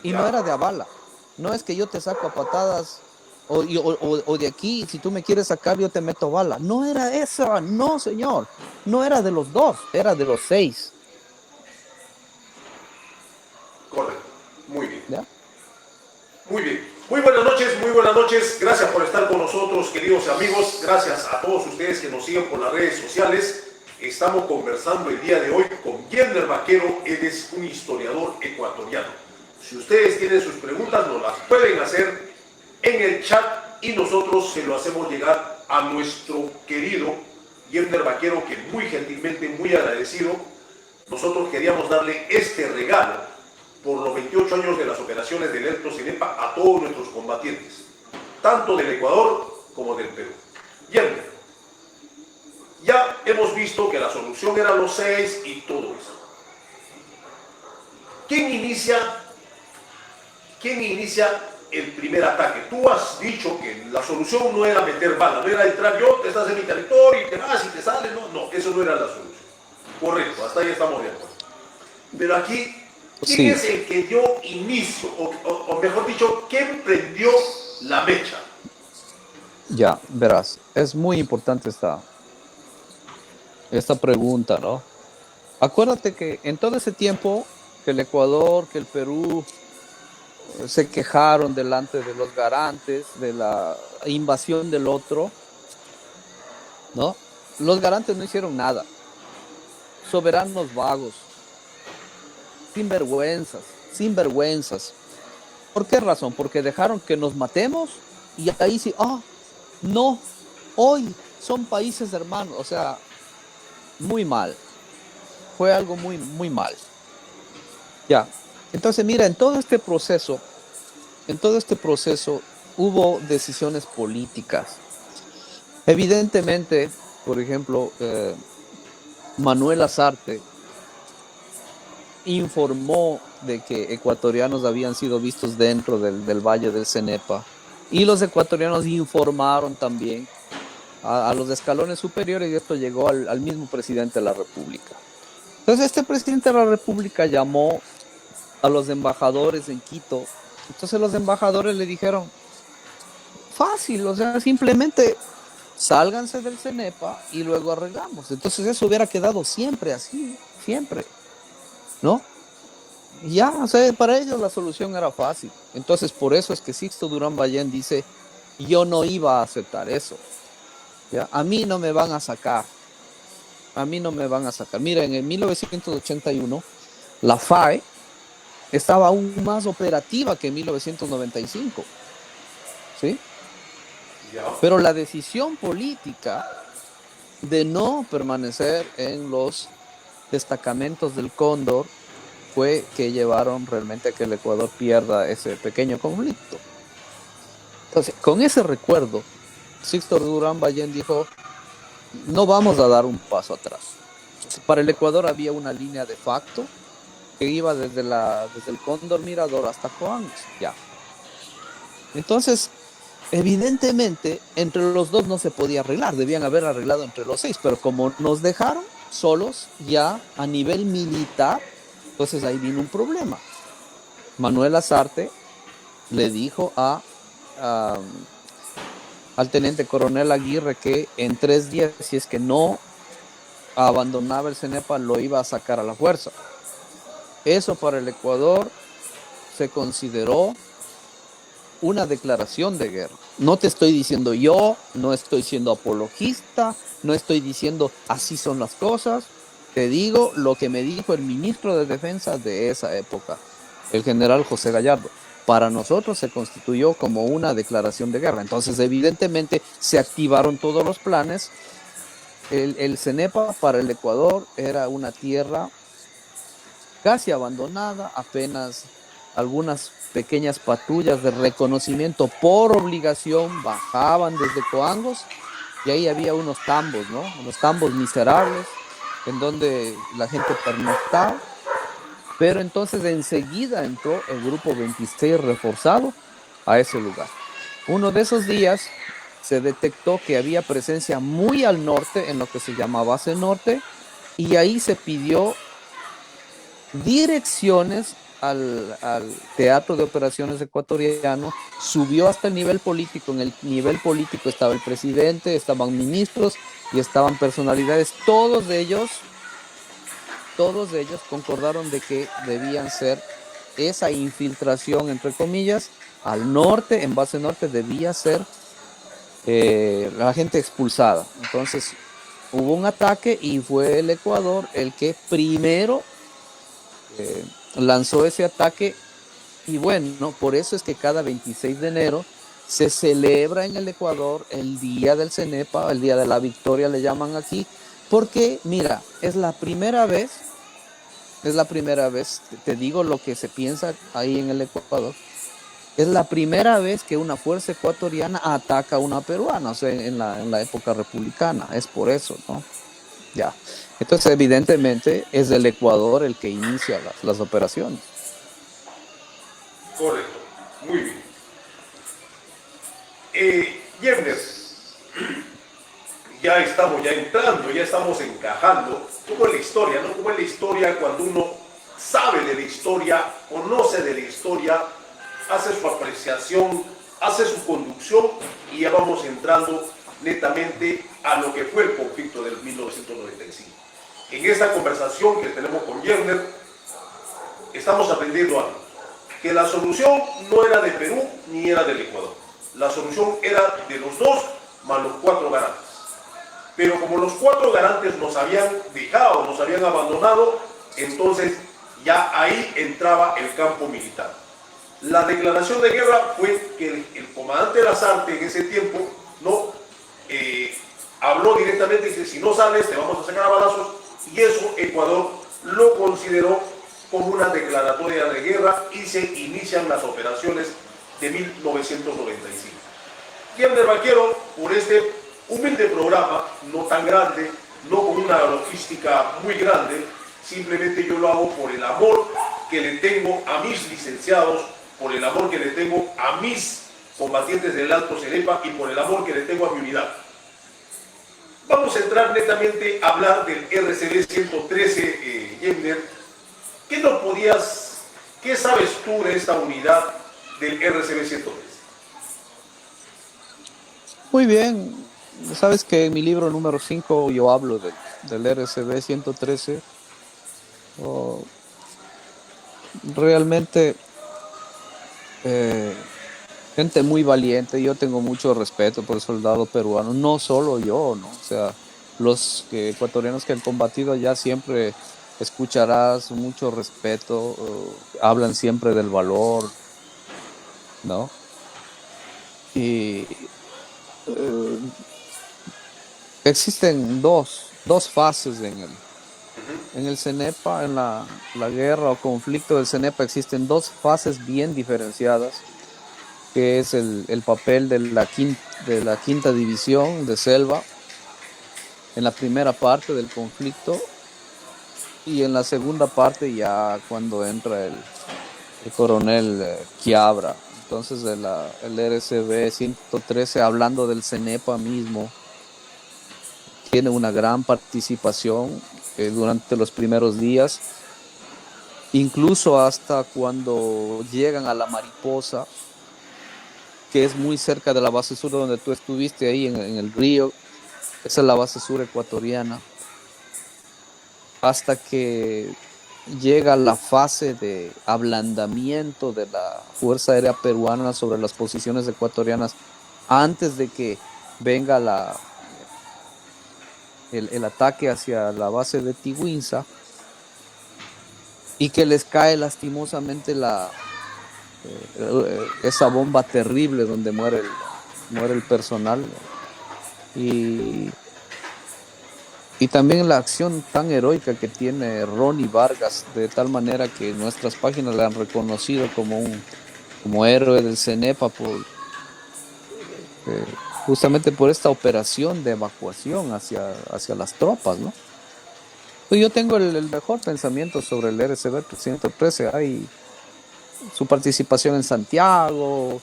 Y Ya. no era de bala. No es que yo te saco a patadas o de aquí, si tú me quieres sacar, yo te meto bala. No era eso, no, señor. No era de los 2, era de los 6. Correcto, muy bien. ¿Ya? Muy bien. Muy buenas noches, muy buenas noches. Gracias por estar con nosotros, queridos amigos. Gracias a todos ustedes que nos siguen por las redes sociales. Estamos conversando el día de hoy con Jenner Vaquero. Él es un historiador ecuatoriano. Si ustedes tienen sus preguntas, nos las pueden hacer en el chat y nosotros se lo hacemos llegar a nuestro querido Jenner Vaquero, que muy gentilmente, muy agradecido, nosotros queríamos darle este regalo por los 28 años de las operaciones del ELTO CENEPA a todos nuestros combatientes, tanto del Ecuador como del Perú. Bien, ya hemos visto que la solución era los 6 y todo eso. ¿Quién inicia el primer ataque? Tú has dicho que la solución no era meter bala, no era entrar yo, te estás en mi territorio y te vas y te sales, no, eso no era la solución. Correcto, hasta ahí estamos de acuerdo. Pero aquí, ¿quién Sí. es el que dio inicio, o mejor dicho, quién prendió la mecha? Ya, verás, es muy importante esta pregunta, ¿no? Acuérdate que en todo ese tiempo que el Ecuador, que el Perú se quejaron delante de los garantes de la invasión del otro, ¿no? Los garantes no hicieron nada. Soberanos vagos, sinvergüenzas. ¿Por qué razón? Porque dejaron que nos matemos y ahí sí, no, hoy son países hermanos, o sea, muy mal. Fue algo muy, muy mal. Ya. Entonces, mira, en todo este proceso hubo decisiones políticas. Evidentemente, por ejemplo, Manuel Azarte informó de que ecuatorianos habían sido vistos dentro del Valle del Cenepa y los ecuatorianos informaron también a los escalones superiores y esto llegó al mismo presidente de la República. Entonces este presidente de la República llamó a los embajadores en Quito. Entonces los embajadores le dijeron, fácil, o sea, simplemente sálganse del Cenepa y luego arreglamos. Entonces eso hubiera quedado siempre así, siempre, ¿no? Ya, o sea, para ellos la solución era fácil. Entonces por eso es que Sixto Durán Ballén dice, yo no iba a aceptar eso. ¿Ya? A mí no me van a sacar. Mira, en el 1981 la FAE estaba aún más operativa que en 1995, ¿sí? Pero la decisión política de no permanecer en los destacamentos del Cóndor fue que llevaron realmente a que el Ecuador pierda ese pequeño conflicto. Entonces, con ese recuerdo, Sixto Durán Ballén dijo, no vamos a dar un paso atrás. Para el Ecuador había una línea de facto que iba desde el Cóndor Mirador hasta Coahuila, ya. Entonces, evidentemente, entre los dos no se podía arreglar, debían haber arreglado entre los 6, pero como nos dejaron solos ya a nivel militar, entonces ahí vino un problema. Manuel Azarte le dijo al teniente coronel Aguirre que en 3 días, si es que no abandonaba el Cenepa, lo iba a sacar a la fuerza. Eso para el Ecuador se consideró una declaración de guerra. No te estoy diciendo yo, no estoy siendo apologista, no estoy diciendo así son las cosas. Te digo lo que me dijo el ministro de Defensa de esa época, el general José Gallardo. Para nosotros se constituyó como una declaración de guerra. Entonces, evidentemente, se activaron todos los planes el Cenepa para el Ecuador era una tierra casi abandonada, apenas algunas pequeñas patrullas de reconocimiento por obligación bajaban desde Coangos y ahí había unos tambos, ¿no? Unos tambos miserables en donde la gente pernoctaba, pero entonces enseguida entró el grupo 26 reforzado a ese lugar. Uno de esos días se detectó que había presencia muy al norte en lo que se llama Base Norte y ahí se pidió direcciones al Teatro de Operaciones Ecuatoriano, subió hasta el nivel político. En el nivel político estaba el presidente, estaban ministros y estaban personalidades. Todos ellos concordaron de que debían ser esa infiltración, entre comillas, al norte, en Base Norte, debía ser la gente expulsada. Entonces hubo un ataque y fue el Ecuador el que primero lanzó ese ataque y bueno, por eso es que cada 26 de enero se celebra en el Ecuador el Día del Cenepa, el Día de la Victoria le llaman aquí, porque mira, es la primera vez, te digo lo que se piensa ahí en el Ecuador, es la primera vez que una fuerza ecuatoriana ataca a una peruana, o sea, en la época republicana, es por eso, ¿no? Ya. Entonces, evidentemente, es el Ecuador el que inicia las operaciones. Correcto, muy bien. Jefner, ya estamos entrando, ya estamos encajando, como en la historia, ¿no? Como en la historia cuando uno sabe de la historia, conoce de la historia, hace su apreciación, hace su conducción y ya vamos entrando netamente a lo que fue el conflicto del 1995. En esta conversación que tenemos con Jefner, estamos aprendiendo algo, que la solución no era de Perú ni era del Ecuador. La solución era de los dos más los 4 garantes. Pero como los 4 garantes nos habían dejado, nos habían abandonado, entonces ya ahí entraba el campo militar. La declaración de guerra fue que el comandante Lasarte en ese tiempo no habló directamente y dice: si no sales te vamos a sacar a balazos, y eso Ecuador lo consideró como una declaratoria de guerra y se inician las operaciones de 1995. Jefner Valquero, por este humilde programa, no tan grande, no con una logística muy grande, simplemente yo lo hago por el amor que le tengo a mis licenciados, por el amor que le tengo a mis combatientes del Alto Cenepa y por el amor que le tengo a mi unidad. Vamos a entrar netamente a hablar del RCB 113, Jefner. ¿Qué sabes tú de esta unidad del RCB 113? Muy bien, sabes que en mi libro número 5 yo hablo del RCB 113. Realmente gente muy valiente. Yo tengo mucho respeto por el soldado peruano, no solo yo, ¿no? O sea, los ecuatorianos que han combatido allá siempre escucharás mucho respeto, hablan siempre del valor, ¿no? Y existen dos fases en el Cenepa, en la guerra o conflicto del Cenepa existen 2 fases bien diferenciadas, que es el papel de la quinta división de Selva en la primera parte del conflicto y en la segunda parte ya cuando entra el coronel Quiabra. Entonces el RCB 113, hablando del Cenepa mismo, tiene una gran participación durante los primeros días, incluso hasta cuando llegan a la Mariposa, que es muy cerca de la base sur donde tú estuviste ahí en el río. Esa es la base sur ecuatoriana, hasta que llega la fase de ablandamiento de la Fuerza Aérea Peruana sobre las posiciones ecuatorianas antes de que venga el ataque hacia la base de Tiguinza, y que les cae lastimosamente esa bomba terrible donde muere el personal. Y Y también la acción tan heroica que tiene Ronnie Vargas, de tal manera que nuestras páginas le han reconocido como héroe del CENEPA justamente por esta operación de evacuación hacia las tropas, ¿no? Pues yo tengo el mejor pensamiento sobre el RCB 113. Hay su participación en Santiago,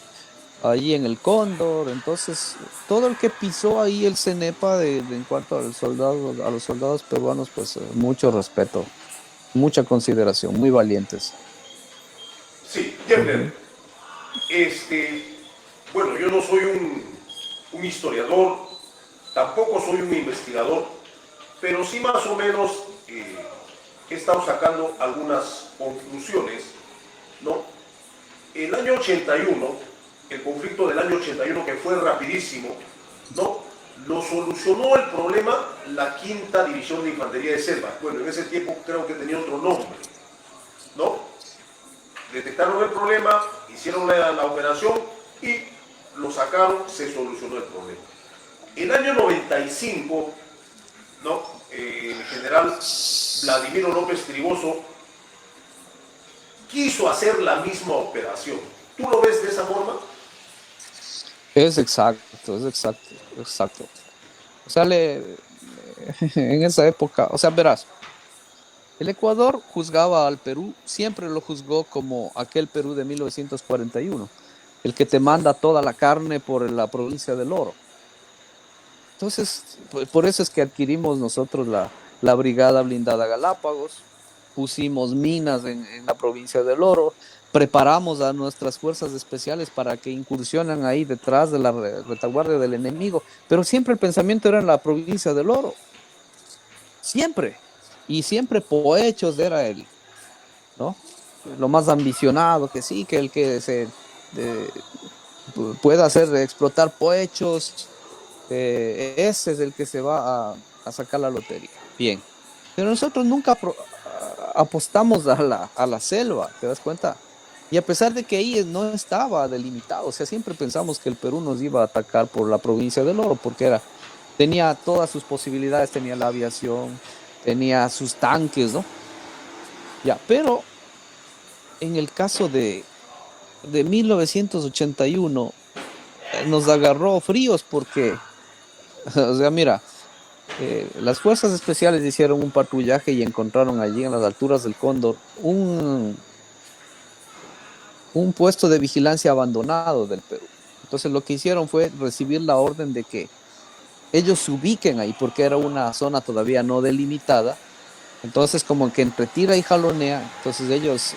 allí en el Cóndor. Entonces, todo el que pisó ahí el CENEPA en cuanto a los soldados peruanos, pues mucho respeto, mucha consideración, muy valientes. Sí, Ujú. Jeffner, bueno, yo no soy un historiador, tampoco soy un investigador, pero sí más o menos he estado sacando algunas conclusiones, ¿no? El año 81, el conflicto del año 81, que fue rapidísimo, ¿no? Lo solucionó el problema la quinta división de infantería de selva. Bueno, en ese tiempo creo que tenía otro nombre, ¿no? Detectaron el problema, hicieron la operación y lo sacaron, se solucionó el problema. El año 95, ¿no? El general Vladimiro López Triboso quiso hacer la misma operación. ¿Tú lo ves de esa forma? Es exacto, exacto. O sea, en esa época, o sea, verás, el Ecuador juzgaba al Perú, siempre lo juzgó como aquel Perú de 1941, el que te manda toda la carne por la provincia del Oro. Entonces, por eso es que adquirimos nosotros la Brigada Blindada Galápagos, pusimos minas en la provincia del Oro, preparamos a nuestras fuerzas especiales para que incursionen ahí detrás de la retaguardia del enemigo, pero siempre el pensamiento era en la provincia del Oro, siempre. Y siempre Poechos era él, ¿no? Lo más ambicionado que sí, que el que de, pueda hacer explotar Poechos, ese es el que se va a sacar la lotería. Bien. Pero nosotros nunca apostamos a la selva, ¿te das cuenta? Y a pesar de que ahí no estaba delimitado, o sea, siempre pensamos que el Perú nos iba a atacar por la provincia del Oro, porque tenía todas sus posibilidades, tenía la aviación, tenía sus tanques, ¿no? Ya, pero en el caso de 1981 nos agarró fríos porque, o sea, mira, las fuerzas especiales hicieron un patrullaje y encontraron allí en las alturas del Cóndor un puesto de vigilancia abandonado del Perú. Entonces lo que hicieron fue recibir la orden de que ellos se ubiquen ahí porque era una zona todavía no delimitada. Entonces como que entre tira y jalonea, entonces ellos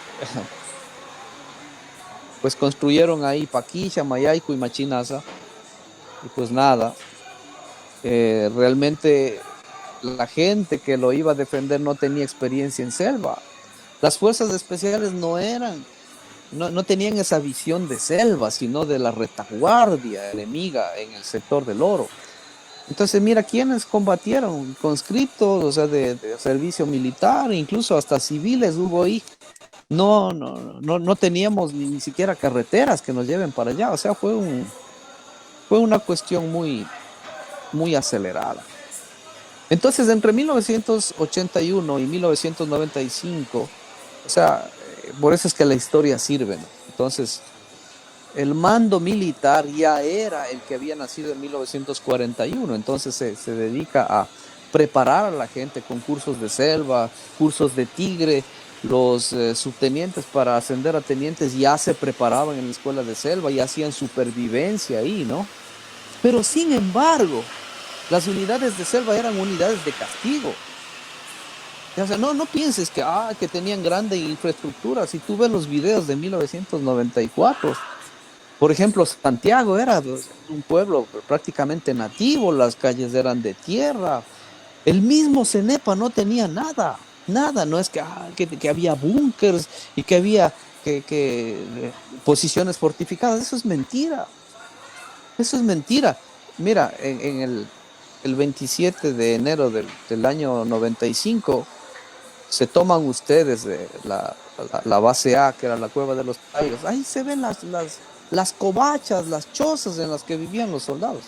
pues construyeron ahí Paquilla, Mayaico y Machinaza y pues nada, realmente la gente que lo iba a defender no tenía experiencia en selva. Las fuerzas especiales no tenían esa visión de selva, sino de la retaguardia enemiga en el sector del Oro. Entonces, mira, quienes combatieron, conscriptos, o sea, de servicio militar, incluso hasta civiles hubo ahí. No teníamos ni siquiera carreteras que nos lleven para allá. O sea, fue una cuestión muy acelerada. Entonces, entre 1981 y 1995, o sea, por eso es que la historia sirve, ¿no? Entonces, el mando militar ya era el que había nacido en 1941, entonces se dedica a preparar a la gente con cursos de selva, cursos de tigre. Los subtenientes para ascender a tenientes ya se preparaban en la escuela de selva y hacían supervivencia ahí, ¿no? Pero sin embargo, las unidades de selva eran unidades de castigo. O sea, no pienses que tenían grande infraestructura. Si tú ves los videos de 1994, por ejemplo, Santiago era un pueblo prácticamente nativo, las calles eran de tierra. El mismo CENEPA no tenía nada. No es que había búnkers y que había posiciones fortificadas. Eso es mentira. Mira, en el 27 de enero del año 95 se toman ustedes la base A, que era la Cueva de los Payos. Ahí se ven las covachas, las chozas en las que vivían los soldados.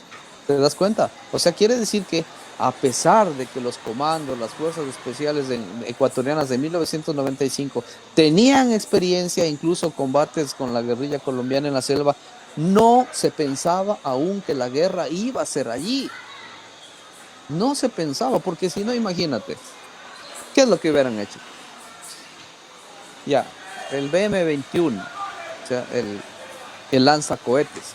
¿Te das cuenta? O sea, quiere decir que a pesar de que los comandos, las fuerzas especiales ecuatorianas de 1995 tenían experiencia, incluso combates con la guerrilla colombiana en la selva, no se pensaba aún que la guerra iba a ser allí. No se pensaba, porque si no, imagínate, ¿qué es lo que hubieran hecho? Ya, el BM-21, o sea, el lanzacohetes.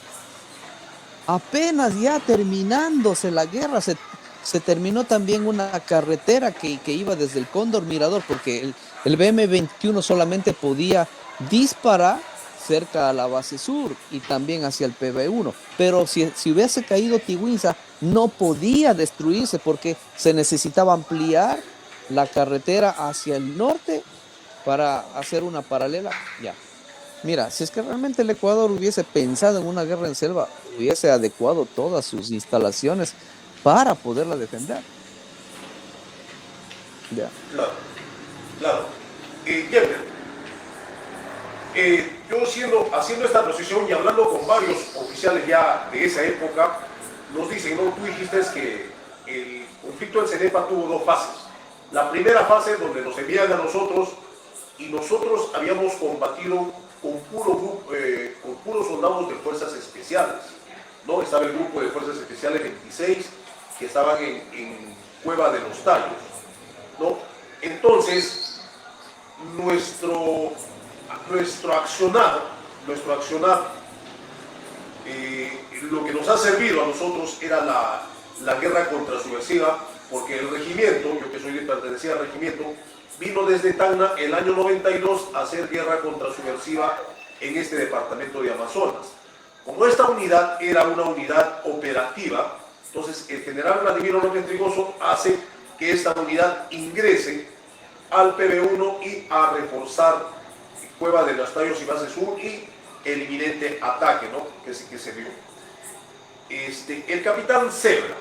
Apenas ya terminándose la guerra, se terminó también una carretera que iba desde el Cóndor Mirador, porque el BM-21 solamente podía disparar cerca a la base sur y también hacia el PB1. Pero si hubiese caído Tigüinza, no podía destruirse porque se necesitaba ampliar la carretera hacia el norte para hacer una paralela. Ya. Mira, si es que realmente el Ecuador hubiese pensado en una guerra en selva, hubiese adecuado todas sus instalaciones para poderla defender. Ya. Claro, claro. Jeffer, yo haciendo esta posición y hablando con varios oficiales ya de esa época, nos dicen, ¿no? Tú dijiste que el conflicto en Cenepa tuvo dos fases. La primera fase donde nos envían a nosotros y nosotros habíamos combatido con puros soldados de fuerzas especiales, ¿no? Estaba el grupo de fuerzas especiales 26 que estaban en Cueva de los Tallos, ¿no? Entonces, nuestro accionar, lo que nos ha servido a nosotros era la guerra contrasubversiva, porque el regimiento, yo que pertenecía al regimiento, vino desde Tacna el año 92 a hacer guerra contrasubversiva en este departamento de Amazonas. Como esta unidad era una unidad operativa, entonces el general Vladimiro López Trigoso hace que esta unidad ingrese al PB1 y a reforzar Cueva de los Tallos y Base Sur y el inminente ataque, ¿no? que se vio. El capitán Zebra,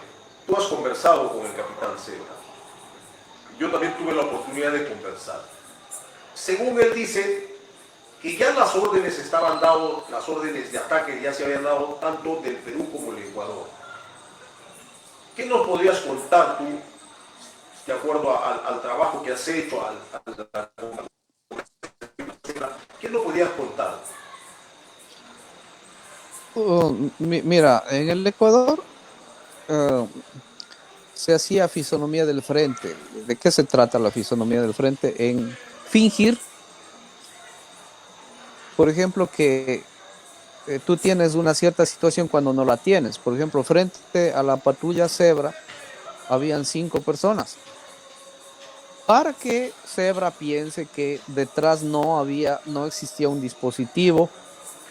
tú has conversado con el capitán Zebra. Yo también tuve la oportunidad de conversar. Según él dice que ya las órdenes estaban dadas, las órdenes de ataque ya se habían dado tanto del Perú como del Ecuador. ¿Qué nos podrías contar tú, de acuerdo al trabajo que has hecho, ¿qué nos podrías contar? Mira, en el Ecuador se hacía fisonomía del frente. ¿De qué se trata la fisonomía del frente? En fingir, por ejemplo, que tú tienes una cierta situación cuando no la tienes. Por ejemplo, frente a la patrulla Zebra habían 5 personas. Para que Zebra piense que detrás no existía un dispositivo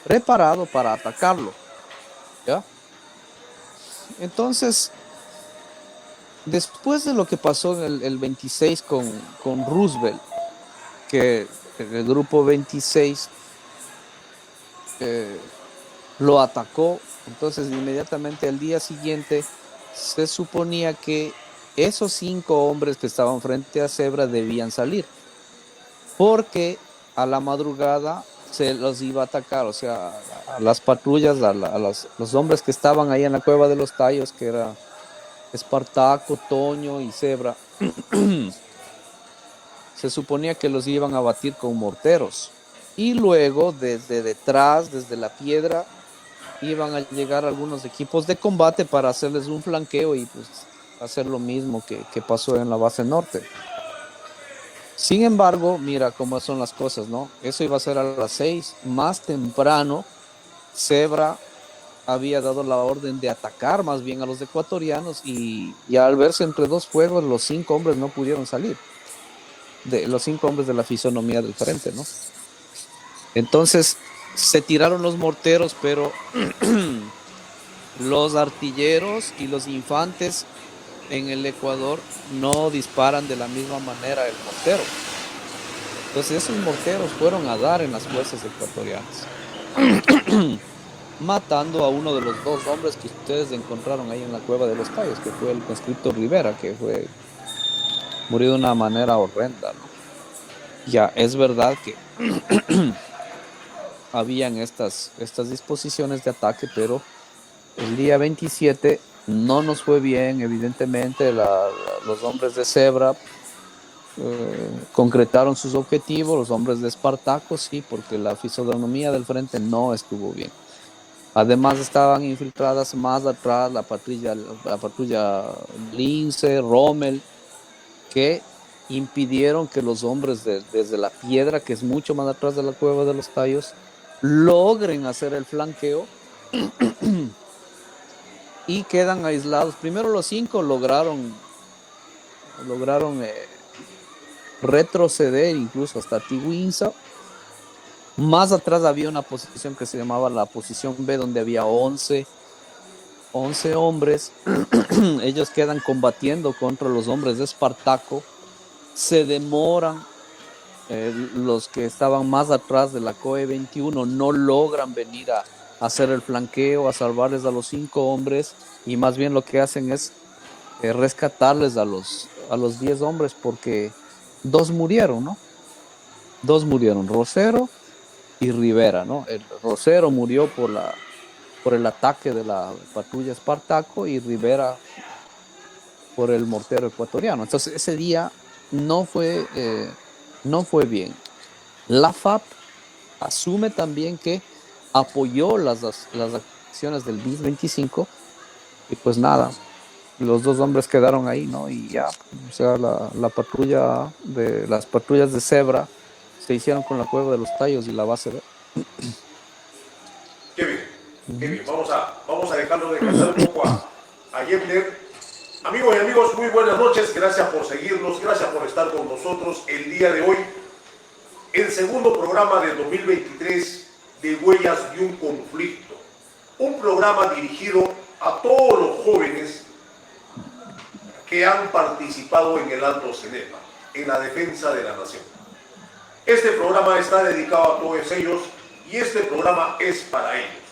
preparado para atacarlo. ¿Ya? Entonces, después de lo que pasó en el 26 con Roosevelt, que el grupo 26 lo atacó, entonces inmediatamente al día siguiente se suponía que esos 5 hombres que estaban frente a Zebra debían salir, porque a la madrugada se los iba a atacar, o sea, a las patrullas, los hombres que estaban ahí en la Cueva de los Tallos, que era Espartaco, Toño y Zebra, se suponía que los iban a batir con morteros. Y luego, desde detrás, desde la piedra, iban a llegar algunos equipos de combate para hacerles un flanqueo y pues hacer lo mismo que pasó en la base norte. Sin embargo, mira cómo son las cosas, ¿no? Eso iba a ser a las 6. Más temprano, Zebra había dado la orden de atacar más bien a los ecuatorianos y al verse entre 2 fuegos, los 5 hombres no pudieron salir. Los 5 hombres de la fisonomía del frente, ¿no? Entonces, se tiraron los morteros, pero los artilleros y los infantes en el Ecuador no disparan de la misma manera el mortero. Entonces esos morteros fueron a dar en las fuerzas ecuatorianas, matando a uno de los 2 hombres que ustedes encontraron ahí en la Cueva de los Tallos, que fue el conscripto Rivera, que murió de una manera horrenda, ¿no? Ya, es verdad que habían estas disposiciones de ataque, pero el día 27 No nos fue bien, evidentemente, los hombres de Zebra concretaron sus objetivos, los hombres de Espartaco sí, porque la fisonomía del frente no estuvo bien. Además estaban infiltradas más atrás la patrulla Lince, Rommel, que impidieron que los hombres desde la piedra, que es mucho más atrás de la cueva de los tallos, logren hacer el flanqueo y quedan aislados. Primero los 5 lograron retroceder incluso hasta Tiwinza. Más atrás había una posición que se llamaba la posición B, donde había 11 hombres. Ellos quedan combatiendo contra los hombres de Espartaco. Se demoran. Los que estaban más atrás de la COE 21 no logran venir a hacer el flanqueo, a salvarles a los 5 hombres, y más bien lo que hacen es rescatarles a los 10 hombres, porque 2 murieron, ¿no? 2 murieron, Rosero y Rivera, ¿no? El Rosero murió por el ataque de la patrulla Espartaco y Rivera por el mortero ecuatoriano. Entonces ese día no fue bien. La FAP asume también que apoyó las acciones del BIS 25 y pues nada, los 2 hombres quedaron ahí, ¿no? Y ya, o sea, las patrullas de Zebra se hicieron con la cueva de los tallos y la base de... Qué bien, qué bien. Vamos a dejarlo descansar un poco a Yepner. Amigos y amigos, muy buenas noches. Gracias por seguirnos, gracias por estar con nosotros el día de hoy. El segundo programa del 2023 de Huellas de un Conflicto. Un programa dirigido a todos los jóvenes que han participado en el Alto Cenepa, en la defensa de la nación. Este programa está dedicado a todos ellos y este programa es para ellos.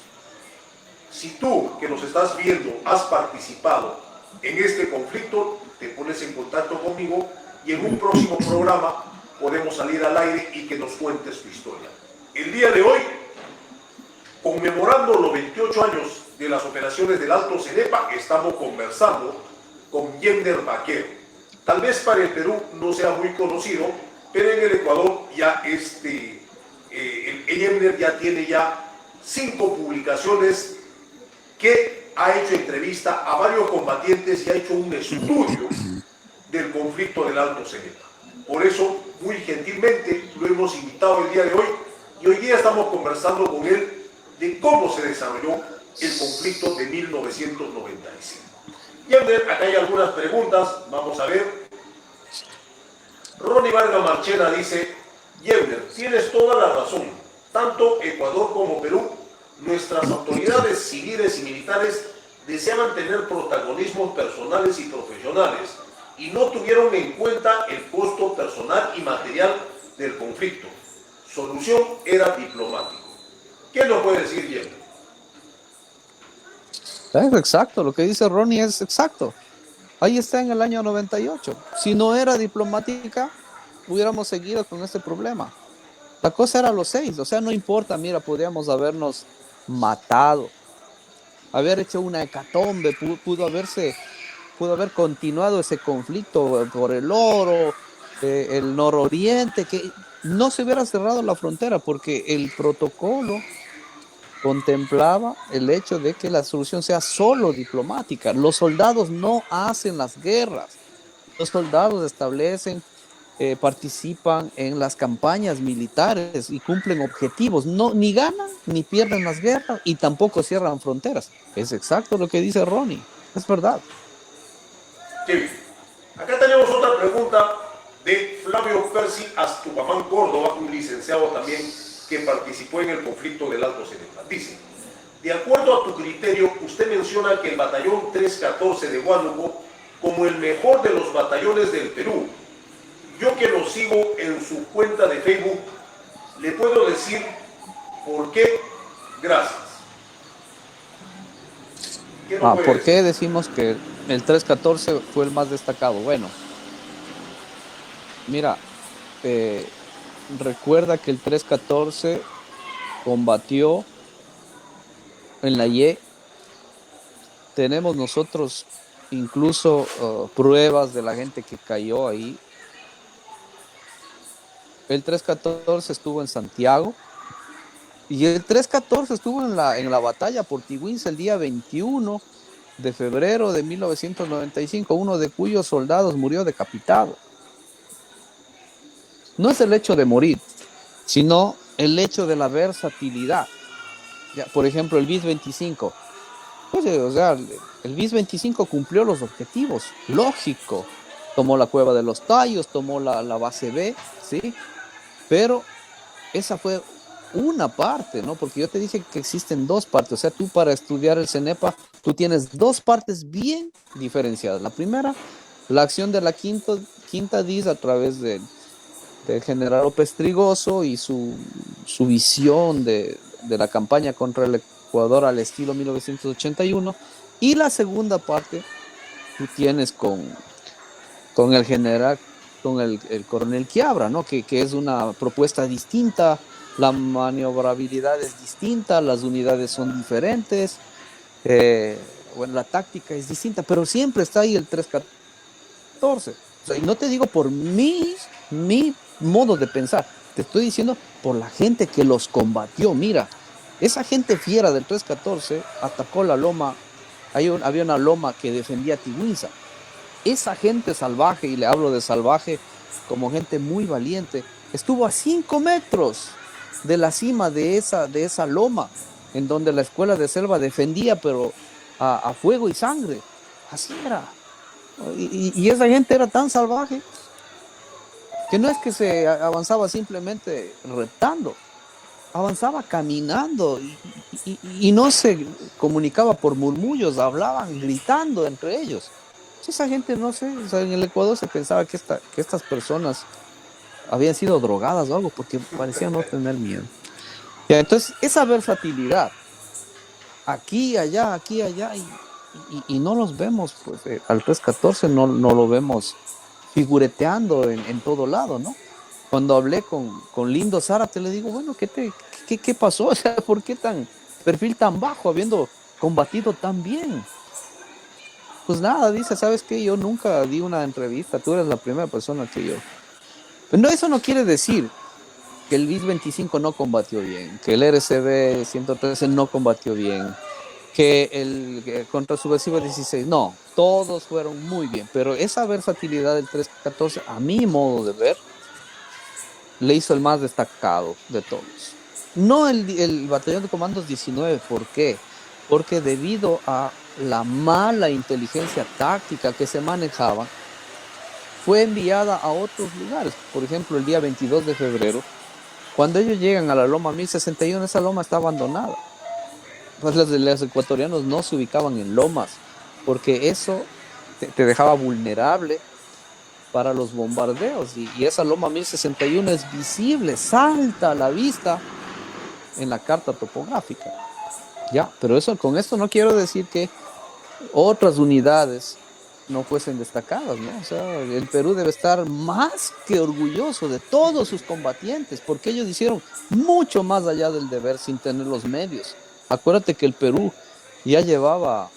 Si tú que nos estás viendo has participado en este conflicto, te pones en contacto conmigo y en un próximo programa podemos salir al aire y que nos cuentes tu historia. El día de hoy, conmemorando los 28 años de las operaciones del Alto Cenepa, estamos conversando con Yepner Vaquero. Tal vez para el Perú no sea muy conocido, pero en el Ecuador ya Yepner ya tiene 5 publicaciones, que ha hecho entrevista a varios combatientes y ha hecho un estudio del conflicto del Alto Cenepa. Por eso, muy gentilmente, lo hemos invitado el día de hoy y hoy día estamos conversando con él de cómo se desarrolló el conflicto de 1995. Yepner, acá hay algunas preguntas, vamos a ver. Ronnie Vargas Marchena dice: Yepner, tienes toda la razón. Tanto Ecuador como Perú, nuestras autoridades civiles y militares deseaban tener protagonismos personales y profesionales y no tuvieron en cuenta el costo personal y material del conflicto. Solución era diplomático. ¿Qué nos puede decir Yepner? Es exacto, lo que dice Ronnie es exacto. Ahí está en el año 98. Si no era diplomática, hubiéramos seguido con este problema. La cosa era los 6, o sea, no importa, mira, podríamos habernos matado, haber hecho una hecatombe, pudo haber continuado ese conflicto por el oro, el nororiente, que no se hubiera cerrado la frontera porque el protocolo contemplaba el hecho de que la solución sea solo diplomática. Los soldados no hacen las guerras, los soldados establecen, participan en las campañas militares y cumplen objetivos, no, ni ganan ni pierden las guerras y tampoco cierran fronteras. Es exacto lo que dice Ronnie, es verdad. Sí. Acá tenemos otra pregunta de Flavio Percy Astupamán Córdoba, un licenciado también que participó en el conflicto del Alto Cenepa. Dice: de acuerdo a tu criterio, usted menciona que el batallón 314 de Huánuco como el mejor de los batallones del Perú. Yo, que lo sigo en su cuenta de Facebook, le puedo decir por qué. Gracias. ¿Por qué decimos que el 314 fue el más destacado? Bueno, mira, recuerda que el 314 combatió en la Y tenemos nosotros incluso pruebas de la gente que cayó ahí. El 314 estuvo en Santiago y el 314 estuvo en la batalla por Tiwins el día 21 de febrero de 1995, uno de cuyos soldados murió decapitado. No es el hecho de morir, sino el hecho de la versatilidad. Ya, por ejemplo, el BIS 25. Oye, o sea, el BIS 25 cumplió los objetivos, lógico. Tomó la cueva de los Tallos, tomó la base B, ¿sí? Pero esa fue una parte, ¿no? Porque yo te dije que existen dos partes. O sea, tú para estudiar el CENEPA, tú tienes dos partes bien diferenciadas. La primera, la acción de la quinta DIS a través del general López Trigoso y su visión de la campaña contra el Ecuador al estilo 1981. Y la segunda parte, tú tienes con el general, con el coronel Quiabra, ¿no? Que es una propuesta distinta, la maniobrabilidad es distinta, las unidades son diferentes, bueno, la táctica es distinta, pero siempre está ahí el 314. O sea, y no te digo por mi modo de pensar, te estoy diciendo por la gente que los combatió. Mira, esa gente fiera del 314 atacó la loma, había una loma que defendía Tiwinsa. Esa gente salvaje, y le hablo de salvaje como gente muy valiente, estuvo a 5 metros de la cima de esa loma, en donde la escuela de selva defendía, pero a fuego y sangre. Así era. Y esa gente era tan salvaje que no es que se avanzaba simplemente reptando, avanzaba caminando y no se comunicaba por murmullos, hablaban gritando entre ellos. Esa gente, no sé, o sea, en el Ecuador se pensaba que estas personas habían sido drogadas o algo, porque parecían no tener miedo. Ya, entonces, esa versatilidad, aquí, allá, y no los vemos, pues, al 314 no lo vemos figureteando en todo lado, ¿no? Cuando hablé con Lindo Zárate, le digo, bueno, ¿qué pasó? O sea, ¿por qué perfil tan bajo, habiendo combatido tan bien? Pues nada, dice, ¿sabes qué? Yo nunca di una entrevista, tú eres la primera persona que yo... Pero no, eso no quiere decir que el BIS 25 no combatió bien, que el RCB 113 no combatió bien, que el contrasubversivo 16, no, todos fueron muy bien, pero esa versatilidad del 314, a mi modo de ver, le hizo el más destacado de todos. No el batallón de comandos 19, ¿por qué? Porque debido a la mala inteligencia táctica que se manejaba, fue enviada a otros lugares. Por ejemplo, el día 22 de febrero, cuando ellos llegan a la loma 1061, esa loma está abandonada. Pues los ecuatorianos no se ubicaban en lomas, porque eso te dejaba vulnerable para los bombardeos. Y esa loma 1061 es visible, salta a la vista en la carta topográfica. Ya, pero con esto no quiero decir que otras unidades no fuesen destacadas, ¿no? O sea, el Perú debe estar más que orgulloso de todos sus combatientes, porque ellos hicieron mucho más allá del deber sin tener los medios. Acuérdate que el Perú ya llevaba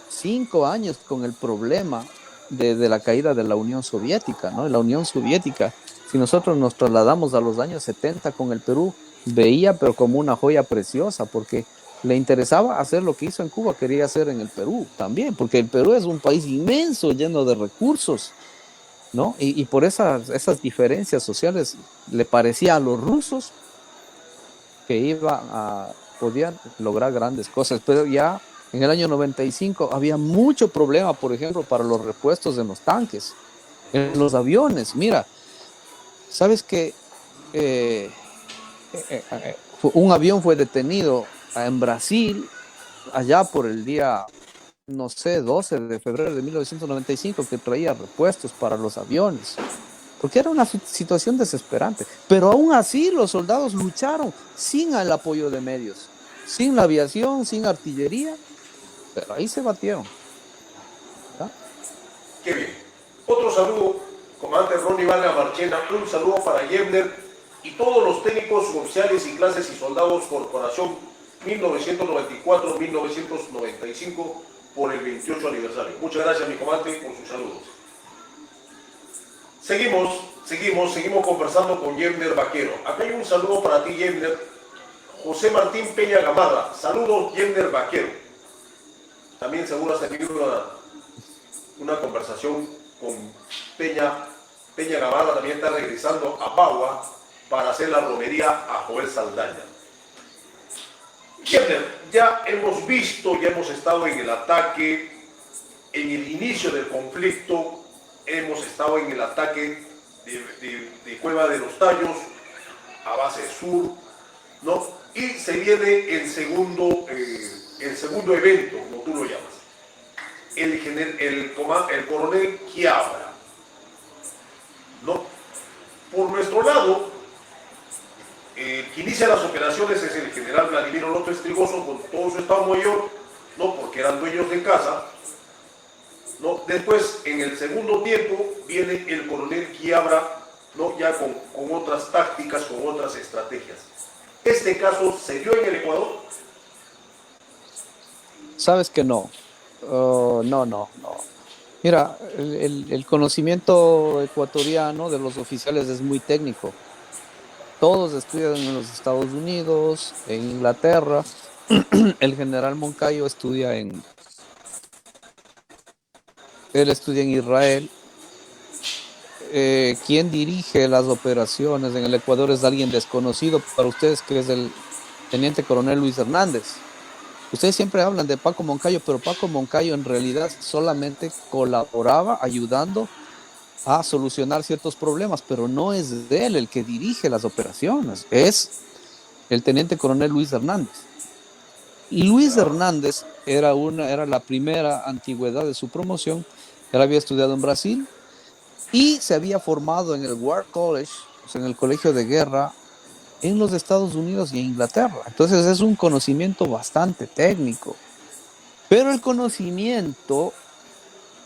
5 años con el problema de la caída de la Unión Soviética, ¿no? La Unión Soviética, si nosotros nos trasladamos a los años 70 con el Perú, veía pero como una joya preciosa, porque le interesaba hacer lo que hizo en Cuba, quería hacer en el Perú también, porque el Perú es un país inmenso, lleno de recursos, ¿no? Y por esas diferencias sociales le parecía a los rusos que podían lograr grandes cosas, pero ya en el año 95 había mucho problema, por ejemplo, para los repuestos en los tanques, en los aviones. Mira, ¿sabes qué? Un avión fue detenido en Brasil, allá por el día, no sé, 12 de febrero de 1995, que traía repuestos para los aviones, porque era una situación desesperante. Pero aún así los soldados lucharon sin el apoyo de medios, sin la aviación, sin artillería, pero ahí se batieron. ¿Ah? Qué bien. Otro saludo, comandante Ronnie Vargas Marchena, un saludo para Yebner y todos los técnicos, oficiales y clases y soldados Corporación 1994-1995, por el 28 aniversario. Muchas gracias, mi comandante, por sus saludos. Seguimos conversando con Yemner Vaquero. Acá hay un saludo para ti, Yemner. José Martín Peña Gamarra. Saludos, Yemner Vaquero. También seguro has tenido una conversación con Peña Gamarra. También está regresando a Bagua para hacer la romería a Joel Saldaña. Yemner, ya hemos visto, ya hemos estado en el ataque, en el inicio del conflicto, hemos estado en el ataque de Cueva de los Tallos, a base sur, ¿no? Y se viene el segundo evento, como tú lo llamas, el coronel Quiabra, ¿no? Por nuestro lado, que inicia las operaciones es el general Vladimiro López Trigoso con todo su estado mayor, ¿no? Porque eran dueños de casa, ¿no? Después, en el segundo tiempo, viene el coronel Quiabra, ¿no? Ya con otras tácticas, con otras estrategias. ¿Este caso se dio en el Ecuador? Sabes que no. No. Mira, el conocimiento ecuatoriano de los oficiales es muy técnico. Todos estudian en los Estados Unidos, en Inglaterra. El general Moncayo él estudia en Israel. Quien dirige las operaciones en el Ecuador es alguien desconocido para ustedes, que es el teniente coronel Luis Hernández. Ustedes siempre hablan de Paco Moncayo, pero Paco Moncayo en realidad solamente colaboraba ayudando a solucionar ciertos problemas, pero no es de él el que dirige las operaciones, es el teniente coronel Luis Hernández. Y Luis Hernández era la primera antigüedad de su promoción. Él había estudiado en Brasil y se había formado en el War College, o sea, en el colegio de guerra, en los Estados Unidos y en Inglaterra. Entonces es un conocimiento bastante técnico. Pero el conocimiento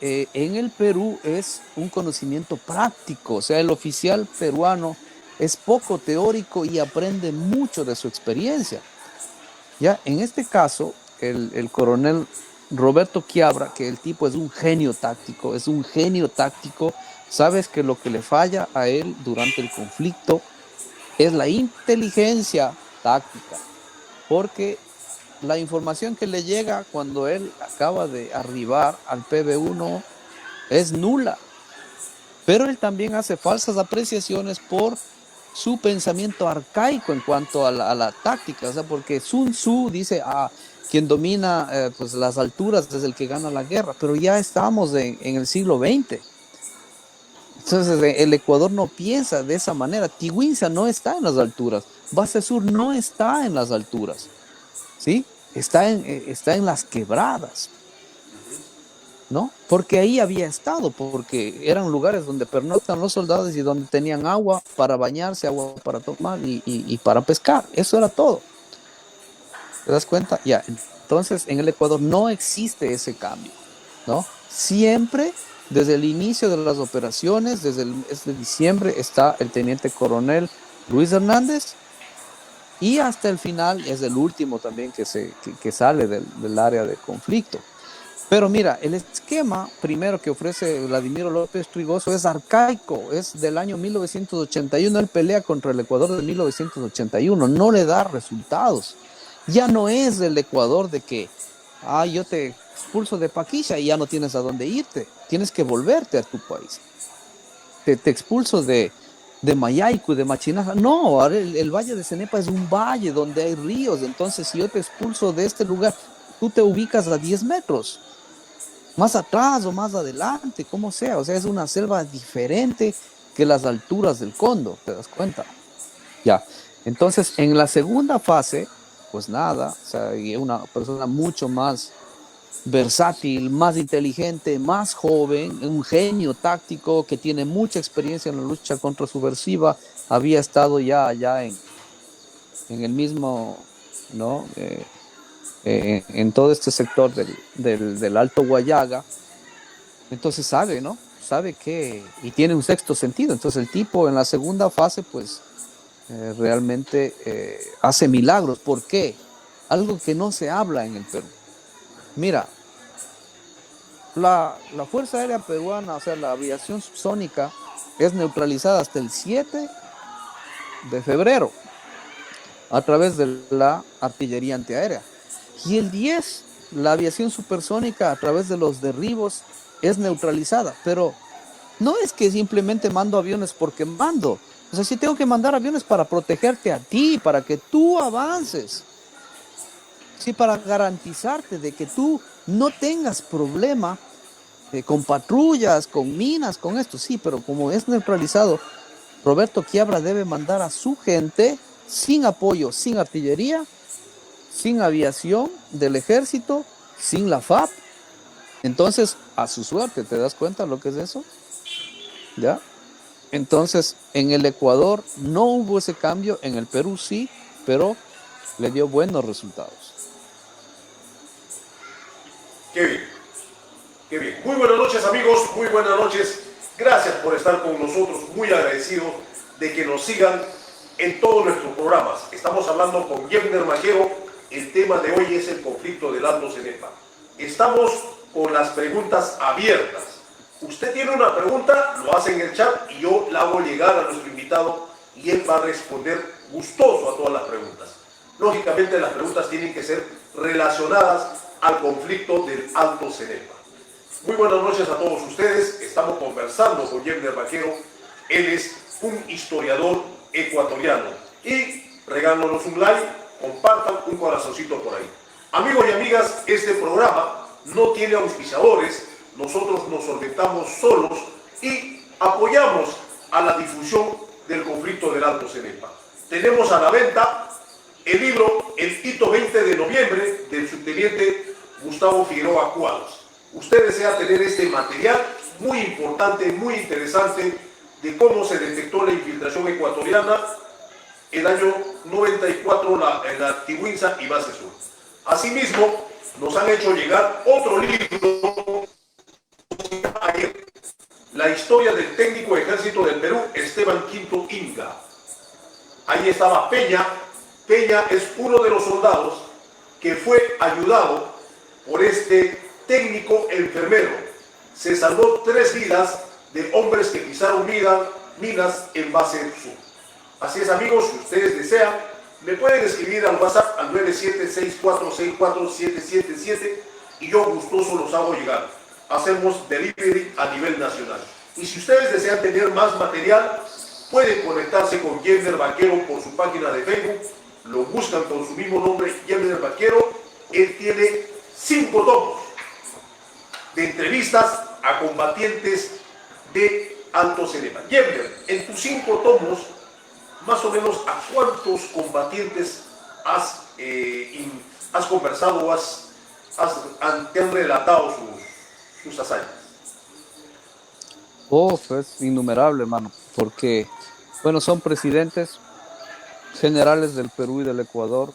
en el Perú es un conocimiento práctico. O sea, el oficial peruano es poco teórico y aprende mucho de su experiencia. Ya, en este caso, el coronel Roberto Quiabra, que el tipo es un genio táctico, sabes que lo que le falla a él durante el conflicto es la inteligencia táctica, porque la información que le llega cuando él acaba de arribar al PB1 es nula, pero él también hace falsas apreciaciones por su pensamiento arcaico en cuanto a la táctica, o sea, porque Sun Tzu dice, quien domina pues las alturas es el que gana la guerra, pero ya estamos en el siglo XX. Entonces el Ecuador no piensa de esa manera. Tiwinza no está en las alturas, Base Sur no está en las alturas, ¿sí? Está en las quebradas, ¿no? Porque ahí había estado, porque eran lugares donde pernoctan los soldados y donde tenían agua para bañarse, agua para tomar y para pescar. Eso era todo. ¿Te das cuenta? Ya, entonces en el Ecuador no existe ese cambio, ¿no? Siempre, desde el inicio de las operaciones, desde el mes de diciembre, está el teniente coronel Luis Hernández, y hasta el final es el último también que sale del área de conflicto. Pero mira, el esquema primero que ofrece Vladimiro López Trigoso es arcaico, es del año 1981, él pelea contra el Ecuador de 1981, no le da resultados. Ya no es el Ecuador de que, yo te expulso de Paquisha y ya no tienes a dónde irte, tienes que volverte a tu país. Te expulso de Mayaicu, de Machinaja. No, el Valle de Cenepa es un valle donde hay ríos, entonces si yo te expulso de este lugar, tú te ubicas a 10 metros, más atrás o más adelante, como sea. O sea, es una selva diferente que las alturas del Cóndor, ¿te das cuenta? Ya, entonces en la segunda fase, pues nada, o sea, una persona mucho más versátil, más inteligente, más joven, un genio táctico que tiene mucha experiencia en la lucha contra subversiva, había estado ya allá en el mismo, ¿no? En todo este sector del Alto Guayaga. Entonces sabe, ¿no? Sabe que, y tiene un sexto sentido. Entonces el tipo en la segunda fase, pues realmente hace milagros. ¿Por qué? Algo que no se habla en el Perú. Mira, la Fuerza Aérea Peruana, o sea, la aviación subsónica, es neutralizada hasta el 7 de febrero a través de la artillería antiaérea. Y el 10, la aviación supersónica a través de los derribos es neutralizada. Pero no es que simplemente mando aviones porque mando. O sea, sí tengo que mandar aviones para protegerte a ti, para que tú avances. Sí, para garantizarte de que tú no tengas problema con patrullas, con minas, con esto. Sí, pero como es neutralizado, Roberto Quiabra debe mandar a su gente sin apoyo, sin artillería, sin aviación del ejército, sin la FAP. Entonces, a su suerte, ¿te das cuenta lo que es eso? ¿Ya? Entonces, en el Ecuador no hubo ese cambio, en el Perú sí, pero le dio buenos resultados. Qué bien, qué bien. Muy buenas noches, amigos, muy buenas noches. Gracias por estar con nosotros, muy agradecidos de que nos sigan en todos nuestros programas. Estamos hablando con Yevner Majero. El tema de hoy es el conflicto del Alto Cenepa. Estamos con las preguntas abiertas. Usted tiene una pregunta, lo hace en el chat y yo la hago llegar a nuestro invitado y él va a responder gustoso a todas las preguntas. Lógicamente las preguntas tienen que ser relacionadas al conflicto del Alto Cenepa. Muy buenas noches a todos ustedes. Estamos conversando con Yevner Majero. Él es un historiador ecuatoriano. Y regálanos un like, compartan un corazoncito por ahí. Amigos y amigas, este programa no tiene auspiciadores. Nosotros nos solventamos solos y apoyamos a la difusión del conflicto del Alto Cenepa. Tenemos a la venta el libro El Hito 20 de noviembre del subteniente Gustavo Figueroa Cuadros. Usted desea tener este material muy importante, muy interesante, de cómo se detectó la infiltración ecuatoriana el año 94 en la Tiwinza y Base Sur. Asimismo, nos han hecho llegar otro libro ayer, La historia del técnico ejército del Perú, Esteban Quinto Inga. Ahí estaba Peña. Peña es uno de los soldados que fue ayudado por este técnico enfermero. Se salvó 3 vidas de hombres que pisaron minas en Base Sur. Así es, amigos, si ustedes desean, me pueden escribir al WhatsApp al 9764647777 y yo gustoso los hago llegar. Hacemos delivery a nivel nacional. Y si ustedes desean tener más material, pueden conectarse con Yevner Majero por su página de Facebook. Lo buscan con su mismo nombre, Yevner Majero. Él tiene 5 tomos de entrevistas a combatientes de Alto Cenepa. Yevner, en tus 5 tomos, más o menos, ¿a cuántos combatientes has conversado o te han relatado sus hazañas? Oh, es innumerable, hermano, porque, bueno, son presidentes, generales del Perú y del Ecuador,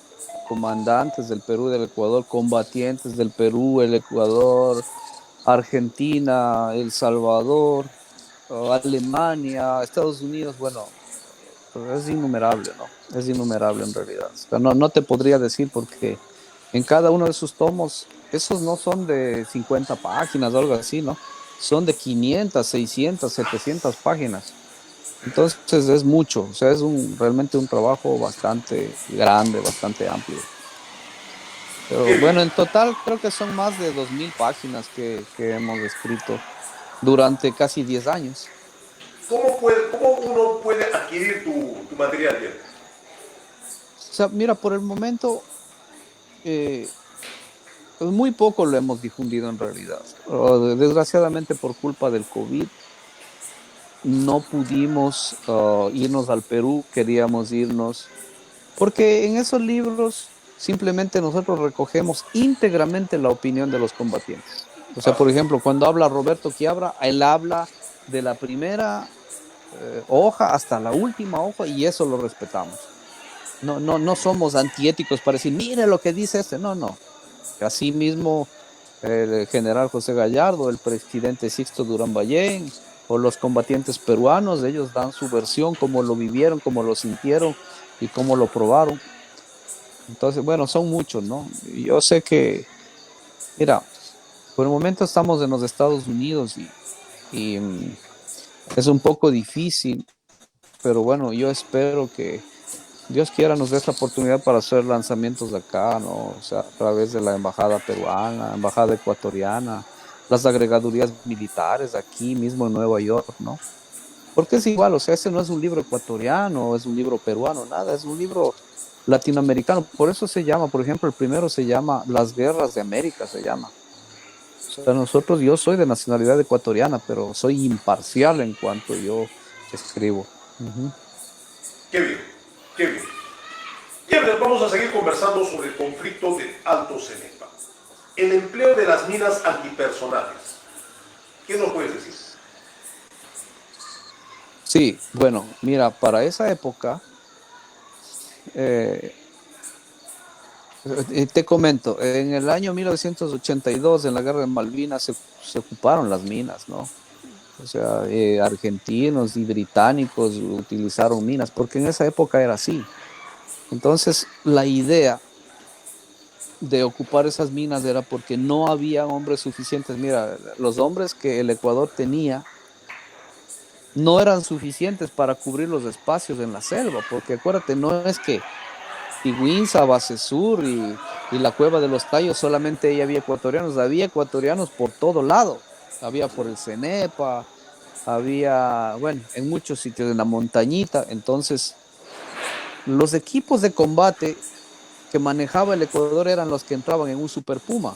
comandantes del Perú y del Ecuador, combatientes del Perú, el Ecuador, Argentina, El Salvador, Alemania, Estados Unidos. Bueno, es innumerable, ¿no? Es innumerable en realidad. O sea, no te podría decir porque en cada uno de esos tomos, esos no son de 50 páginas o algo así, ¿no? Son de 500, 600, 700 páginas. Entonces es mucho, o sea, es realmente un trabajo bastante grande, bastante amplio. Pero bueno, en total creo que son más de 2000 páginas que hemos escrito durante casi 10 años. ¿Cómo uno puede adquirir tu material, Yevner? O sea, mira, por el momento muy poco lo hemos difundido en realidad. Desgraciadamente por culpa del COVID no pudimos irnos al Perú, queríamos irnos, porque en esos libros simplemente nosotros recogemos íntegramente la opinión de los combatientes. O sea, por ejemplo, cuando habla Roberto Quiabra, él habla de la primera hoja hasta la última hoja y eso lo respetamos. No somos antiéticos para decir, mire lo que dice este. No. Así mismo el general José Gallardo, el presidente Sixto Durán Ballén, o los combatientes peruanos, ellos dan su versión, cómo lo vivieron, cómo lo sintieron y cómo lo probaron. Entonces, bueno, son muchos, ¿no? Yo sé que, mira, Por el momento estamos en los Estados Unidos y es un poco difícil, pero bueno, yo espero que Dios quiera nos dé esta oportunidad para hacer lanzamientos de acá, ¿no? O sea, a través de la embajada peruana, embajada ecuatoriana, las agregadurías militares aquí mismo en Nueva York, ¿no? Porque es igual, o sea, ese no es un libro ecuatoriano, es un libro peruano, nada, es un libro latinoamericano. Por eso se llama, por ejemplo, el primero se llama Las Guerras de América, se llama. O sea, nosotros, yo soy de nacionalidad ecuatoriana, pero soy imparcial en cuanto yo escribo. Uh-huh. Qué bien, qué bien. Y ahora vamos a seguir conversando sobre el conflicto del Alto Cenepa. El empleo de las minas antipersonales. ¿Qué nos puedes decir? Sí, bueno, mira, para esa época, te comento, en el año 1982, en la Guerra de Malvinas, se ocuparon las minas, ¿no? O sea, argentinos y británicos utilizaron minas, porque en esa época era así. Entonces, la idea de ocupar esas minas era porque no había hombres suficientes. Mira, los hombres que el Ecuador tenía no eran suficientes para cubrir los espacios en la selva, porque acuérdate, no es que Iguinza, Base Sur y la Cueva de los Tallos solamente ahí había ecuatorianos por todo lado. Había por el Cenepa, había, bueno, en muchos sitios en la montañita. Entonces, los equipos de combate que manejaba el Ecuador eran los que entraban en un Super Puma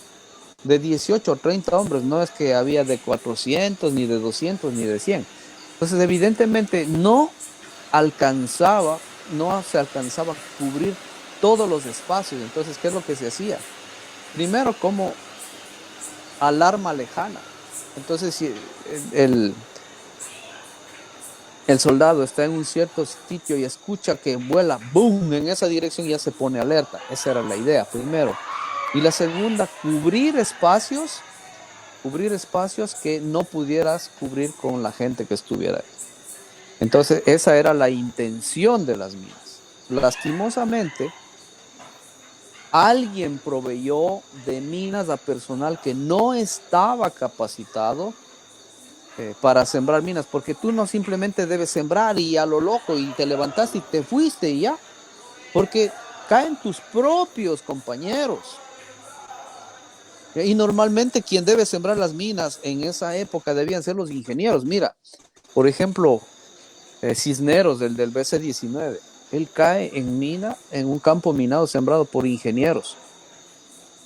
de 18 o 30 hombres, no es que había de 400, ni de 200, ni de 100. Entonces, evidentemente, no se alcanzaba a cubrir todos los espacios. Entonces, ¿qué es lo que se hacía? Primero, como alarma lejana. Entonces, si el soldado está en un cierto sitio y escucha que vuela, ¡boom!, en esa dirección, ya se pone alerta. Esa era la idea, primero. Y la segunda, cubrir espacios que no pudieras cubrir con la gente que estuviera ahí. Entonces, esa era la intención de las minas. Lastimosamente, alguien proveyó de minas a personal que no estaba capacitado para sembrar minas, porque tú no simplemente debes sembrar y a lo loco y te levantaste y te fuiste y ya, porque caen tus propios compañeros. Y normalmente quien debe sembrar las minas en esa época debían ser los ingenieros. Mira, por ejemplo, Cisneros, del BC-19, él cae en un campo minado sembrado por ingenieros,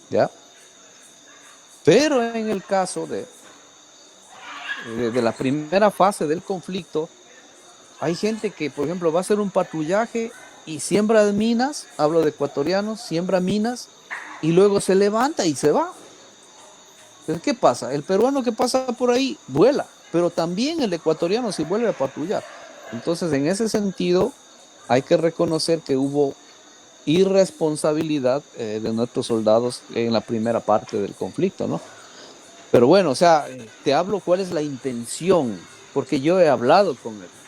¿ya? Pero en el caso de la primera fase del conflicto, hay gente que, por ejemplo, va a hacer un patrullaje y siembra minas, hablo de ecuatorianos, siembra minas y luego se levanta y se va. Entonces, ¿qué pasa? El peruano que pasa por ahí vuela, pero también el ecuatoriano se vuelve a patrullar. Entonces, en ese sentido, hay que reconocer que hubo irresponsabilidad de nuestros soldados en la primera parte del conflicto, ¿no? Pero bueno, o sea, te hablo cuál es la intención, porque yo he hablado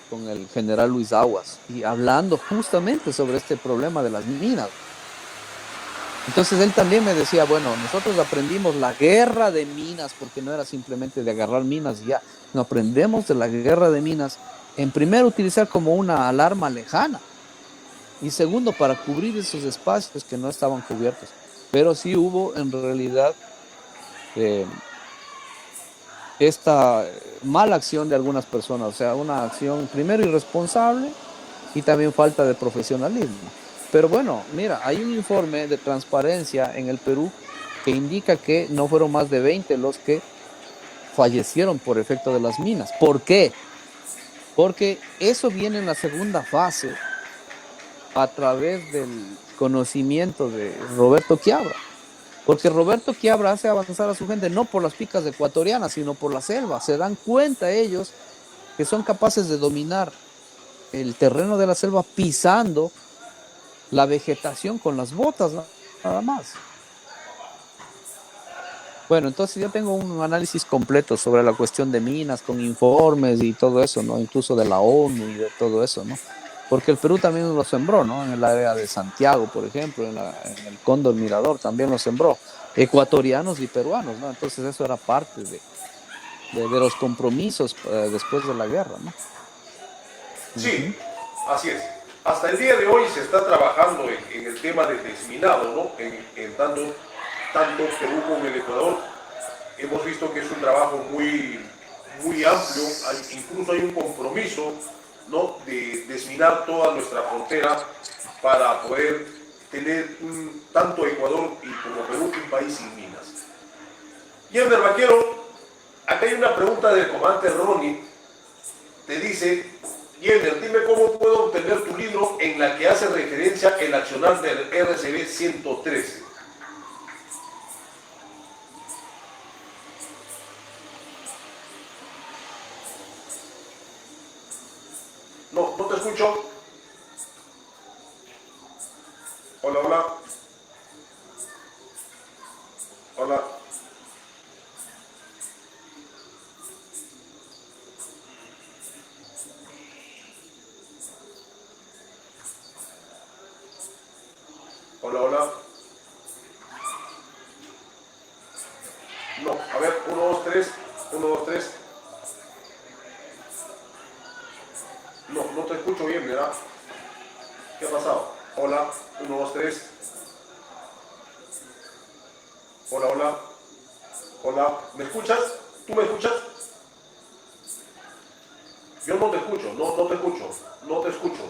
con el general Luis Aguas y hablando justamente sobre este problema de las minas. Entonces él también me decía, bueno, nosotros aprendimos la guerra de minas, porque no era simplemente de agarrar minas y ya, no, aprendemos de la guerra de minas, en primero utilizar como una alarma lejana, y segundo para cubrir esos espacios que no estaban cubiertos. Pero sí hubo en realidad esta mala acción de algunas personas, o sea, una acción primero irresponsable y también falta de profesionalismo. Pero bueno, mira, hay un informe de transparencia en el Perú que indica que no fueron más de 20 los que fallecieron por efecto de las minas. ¿Por qué? Porque eso viene en la segunda fase a través del conocimiento de Roberto Quiabra. Porque Roberto Quiabra hace avanzar a su gente no por las picas ecuatorianas, sino por la selva. Se dan cuenta ellos que son capaces de dominar el terreno de la selva pisando la vegetación con las botas, nada más. Bueno, entonces yo tengo un análisis completo sobre la cuestión de minas, con informes y todo eso, ¿no? Incluso de la ONU y de todo eso, ¿no? Porque el Perú también lo sembró, ¿no? En el área de Santiago, por ejemplo, en el Cóndor Mirador también lo sembró. ecuatorianos y peruanos, ¿no? Entonces eso era parte de los compromisos después de la guerra, ¿no? Sí, así es. Hasta el día de hoy se está trabajando en el tema del desminado, ¿no? En tanto Perú como el Ecuador. Hemos visto que es un trabajo muy amplio, incluso hay un compromiso, ¿no?, de desminar toda nuestra frontera para poder tener tanto Ecuador y como Perú un país sin minas. Yender Vaquero, acá hay una pregunta del comandante Ronnie. Te dice: Yender, dime cómo puedo obtener tu libro en la que hace referencia el accionar del RCB 113. No, no te escucho. Hola, hola. Hola. Hola, hola. No, a ver, 1, 2, 3. 1, 2, 3. No, no te escucho bien, ¿verdad? ¿Qué ha pasado? Hola, 1, 2, 3. Hola, hola. Hola, ¿me escuchas? ¿Tú me escuchas? Yo no te escucho, no te escucho, no te escucho.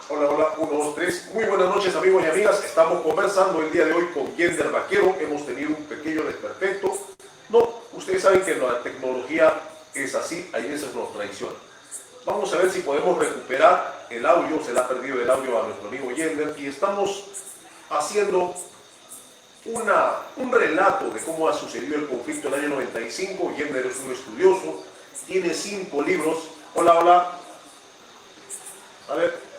Hola, hola, 1, 2, 3. Muy buenas noches, amigos y amigas. Estamos conversando el día de hoy con Yender Vaquero. Hemos tenido un pequeño desperfecto. No, ustedes saben que la tecnología es así, hay veces nos traiciona. Vamos a ver si podemos recuperar el audio. Se le ha perdido el audio a nuestro amigo Yender y estamos haciendo un relato de cómo ha sucedido el conflicto en el año 95. Yender es un estudioso, tiene 5 libros. Hola, hola. A ver.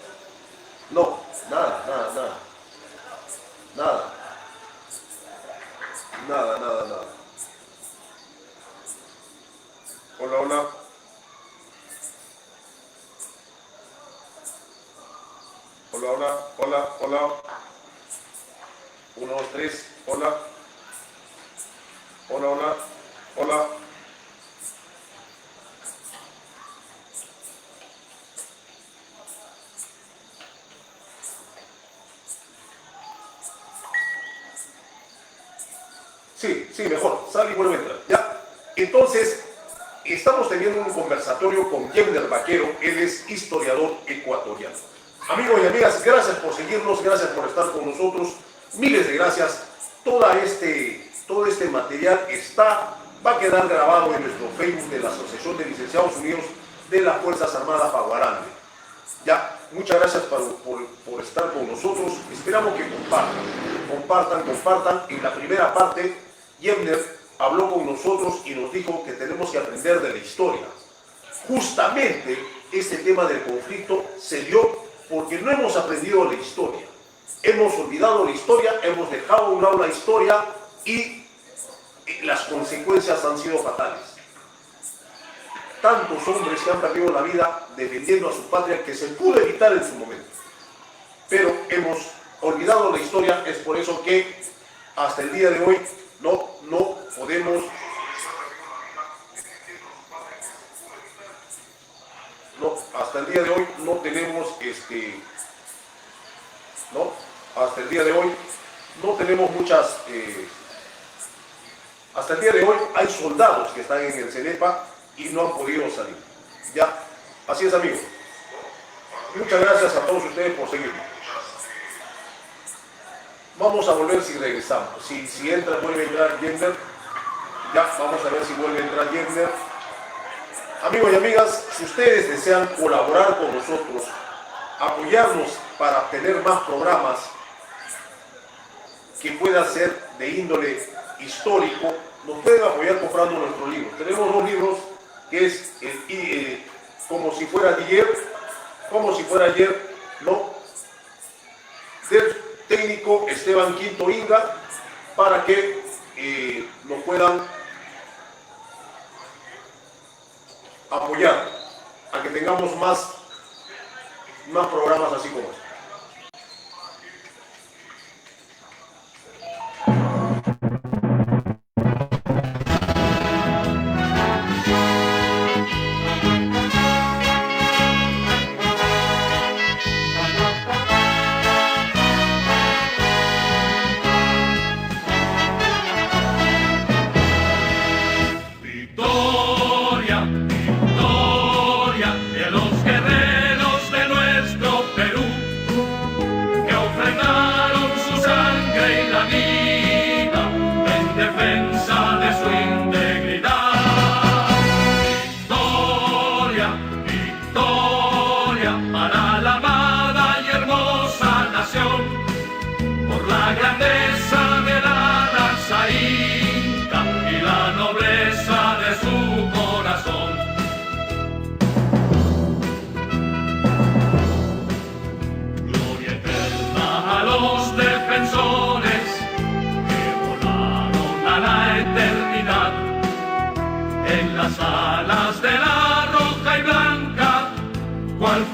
No, nada, nada, nada. Nada. Nada, nada, nada. Hola, hola. Hola, hola, hola, hola. 1, 2, 3. Hola. Hola, hola. Hola. Sí, sí, mejor. Sal y vuelve a entrar. Ya. Entonces, estamos teniendo un conversatorio con Yender Vaquero. Él es historiador ecuatoriano. Amigos y amigas, gracias por seguirnos, gracias por estar con nosotros. Miles de gracias. Todo este material va a quedar grabado en nuestro Facebook de la Asociación de Licenciados Unidos de las Fuerzas Armadas Paguarande. Ya, muchas gracias por estar con nosotros. Esperamos que compartan. En la primera parte, Yender habló con nosotros y nos dijo que tenemos que aprender de la historia. Justamente este tema del conflicto se dio porque no hemos aprendido la historia. Hemos olvidado la historia, hemos dejado a un lado la historia y las consecuencias han sido fatales. Tantos hombres que han perdido la vida defendiendo a su patria que se pudo evitar en su momento. Pero hemos olvidado la historia, es por eso que hasta el día de hoy no podemos... hasta el día de hoy no tenemos hasta el día de hoy no tenemos muchas hasta el día de hoy hay soldados que están en el CENEPA y no han podido salir. Ya, así es, amigos. Muchas gracias a todos ustedes por seguirnos. Vamos a volver si regresamos. Si vuelve a entrar Yender. Ya, vamos a ver si vuelve a entrar Yender. Amigos y amigas, si ustedes desean colaborar con nosotros, apoyarnos para tener más programas que puedan ser de índole histórico, nos pueden apoyar comprando nuestros libros. Tenemos 2 libros, que es como si fuera ayer, ¿no? Del técnico Esteban Quinto Inga, para que nos puedan apoyar a que tengamos más programas así como este.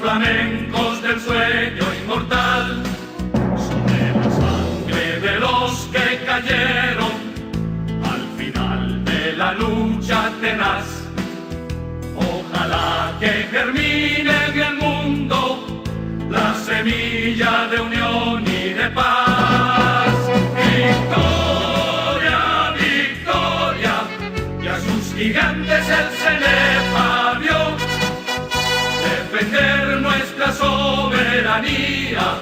Flamencos del sueño inmortal, sobre la sangre de los que cayeron al final de la lucha tenaz. Ojalá que germine en el mundo la semilla de unión y de paz. Victoria, victoria, y a sus gigantes el Cenepa vio. Defender nuestra soberanía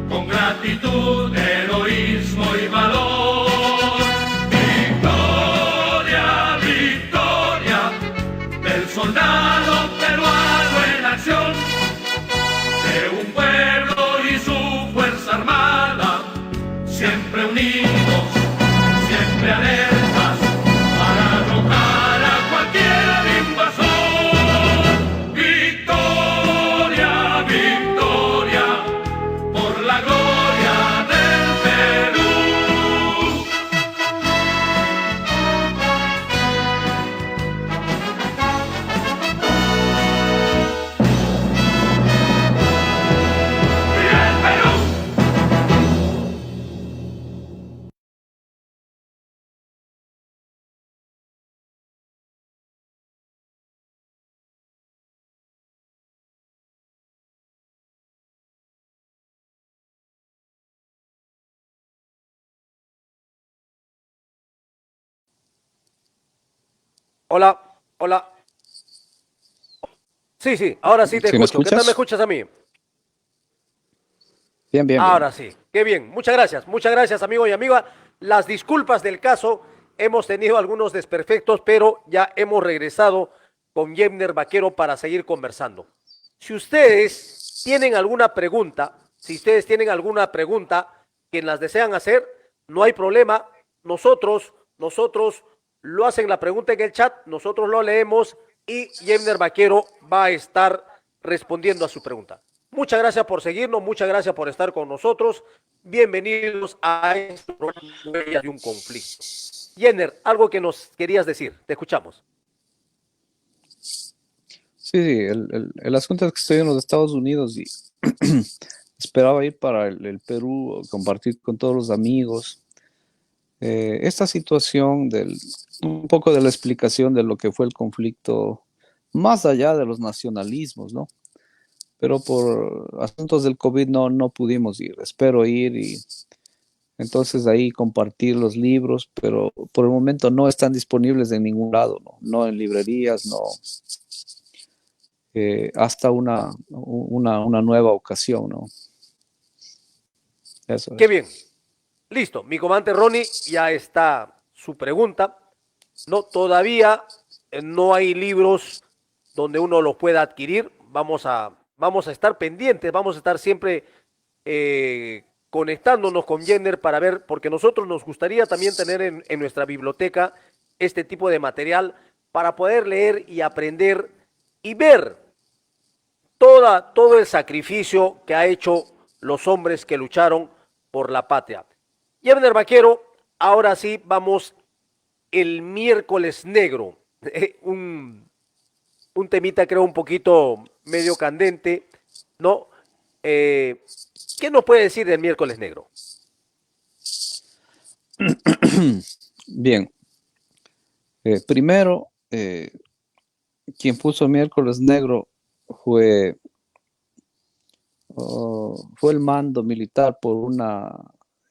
con gratitud, heroísmo y valor. Victoria, victoria del soldado peruano en acción, de un pueblo y su fuerza armada, siempre unidos, siempre alertas para arrojar a cualquier invasor. Hola, hola. Sí, ahora sí te ¿Sí me escucho. ¿Qué tal escuchas? me escuchas a mí? Bien, bien, bien. Ahora sí. Qué bien. Muchas gracias, amigo y amiga. Las disculpas del caso. Hemos tenido algunos desperfectos, pero ya hemos regresado con Yemner Vaquero para seguir conversando. Si ustedes tienen alguna pregunta, quien las desean hacer, no hay problema. Nosotros lo hacen la pregunta en el chat, nosotros lo leemos y Yemner Vaquero va a estar respondiendo a su pregunta. Muchas gracias por seguirnos, muchas gracias por estar con nosotros. Bienvenidos a este programa de un conflicto. Jenner, algo que nos querías decir, te escuchamos. Sí, el asunto es que estoy en los Estados Unidos y esperaba ir para el Perú, compartir con todos los amigos. Esta situación un poco de la explicación de lo que fue el conflicto, más allá de los nacionalismos, ¿no? Pero por asuntos del COVID no pudimos ir. Espero ir y entonces ahí compartir los libros, pero por el momento no están disponibles en ningún lado, no en librerías, no. Hasta una nueva ocasión, ¿no? Eso Qué es. bien. Listo, mi comandante Ronnie, ya está su pregunta. No, todavía no hay libros donde uno los pueda adquirir. Vamos a estar pendientes, vamos a estar siempre conectándonos con Jenner para ver, porque nosotros nos gustaría también tener en nuestra biblioteca este tipo de material para poder leer y aprender y ver todo el sacrificio que ha hecho los hombres que lucharon por la patria. Yevner Vaquero, ahora sí vamos el miércoles negro. Un temita creo un poquito medio candente, ¿no? Eh, ¿Qué nos puede decir del miércoles negro? Bien, primero, quien puso miércoles negro fue, fue el mando militar por una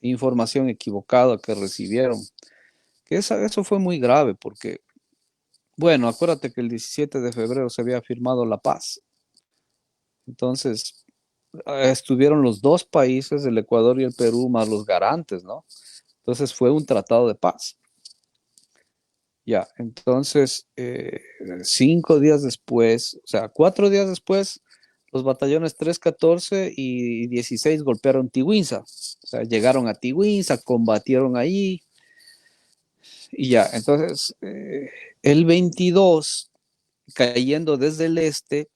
información equivocada que recibieron. Eso fue muy grave porque, bueno, acuérdate que el 17 de febrero se había firmado la paz. Entonces, estuvieron los dos países, el Ecuador y el Perú, más los garantes, ¿no? Entonces fue un tratado de paz. Ya, entonces, 5 días después, o sea, 4 días después, los batallones 314 y 16 golpearon Tiguinza. O sea, llegaron a Tiguinza, combatieron ahí y ya. Entonces, el 22, cayendo desde el este,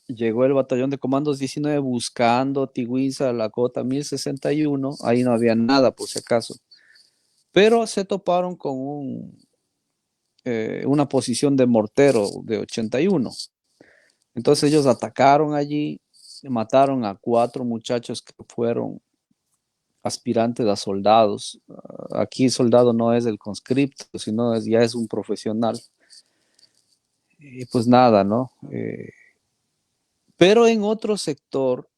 llegó el batallón de comandos 19 buscando Tiguinza, la cota 1061. Ahí no había nada, por si acaso. Pero se toparon con una posición de mortero de 81. Entonces ellos atacaron allí, mataron a 4 muchachos que fueron aspirantes a soldados. Aquí soldado no es el conscripto, sino ya es un profesional. Y pues nada, ¿no? Pero en otro sector,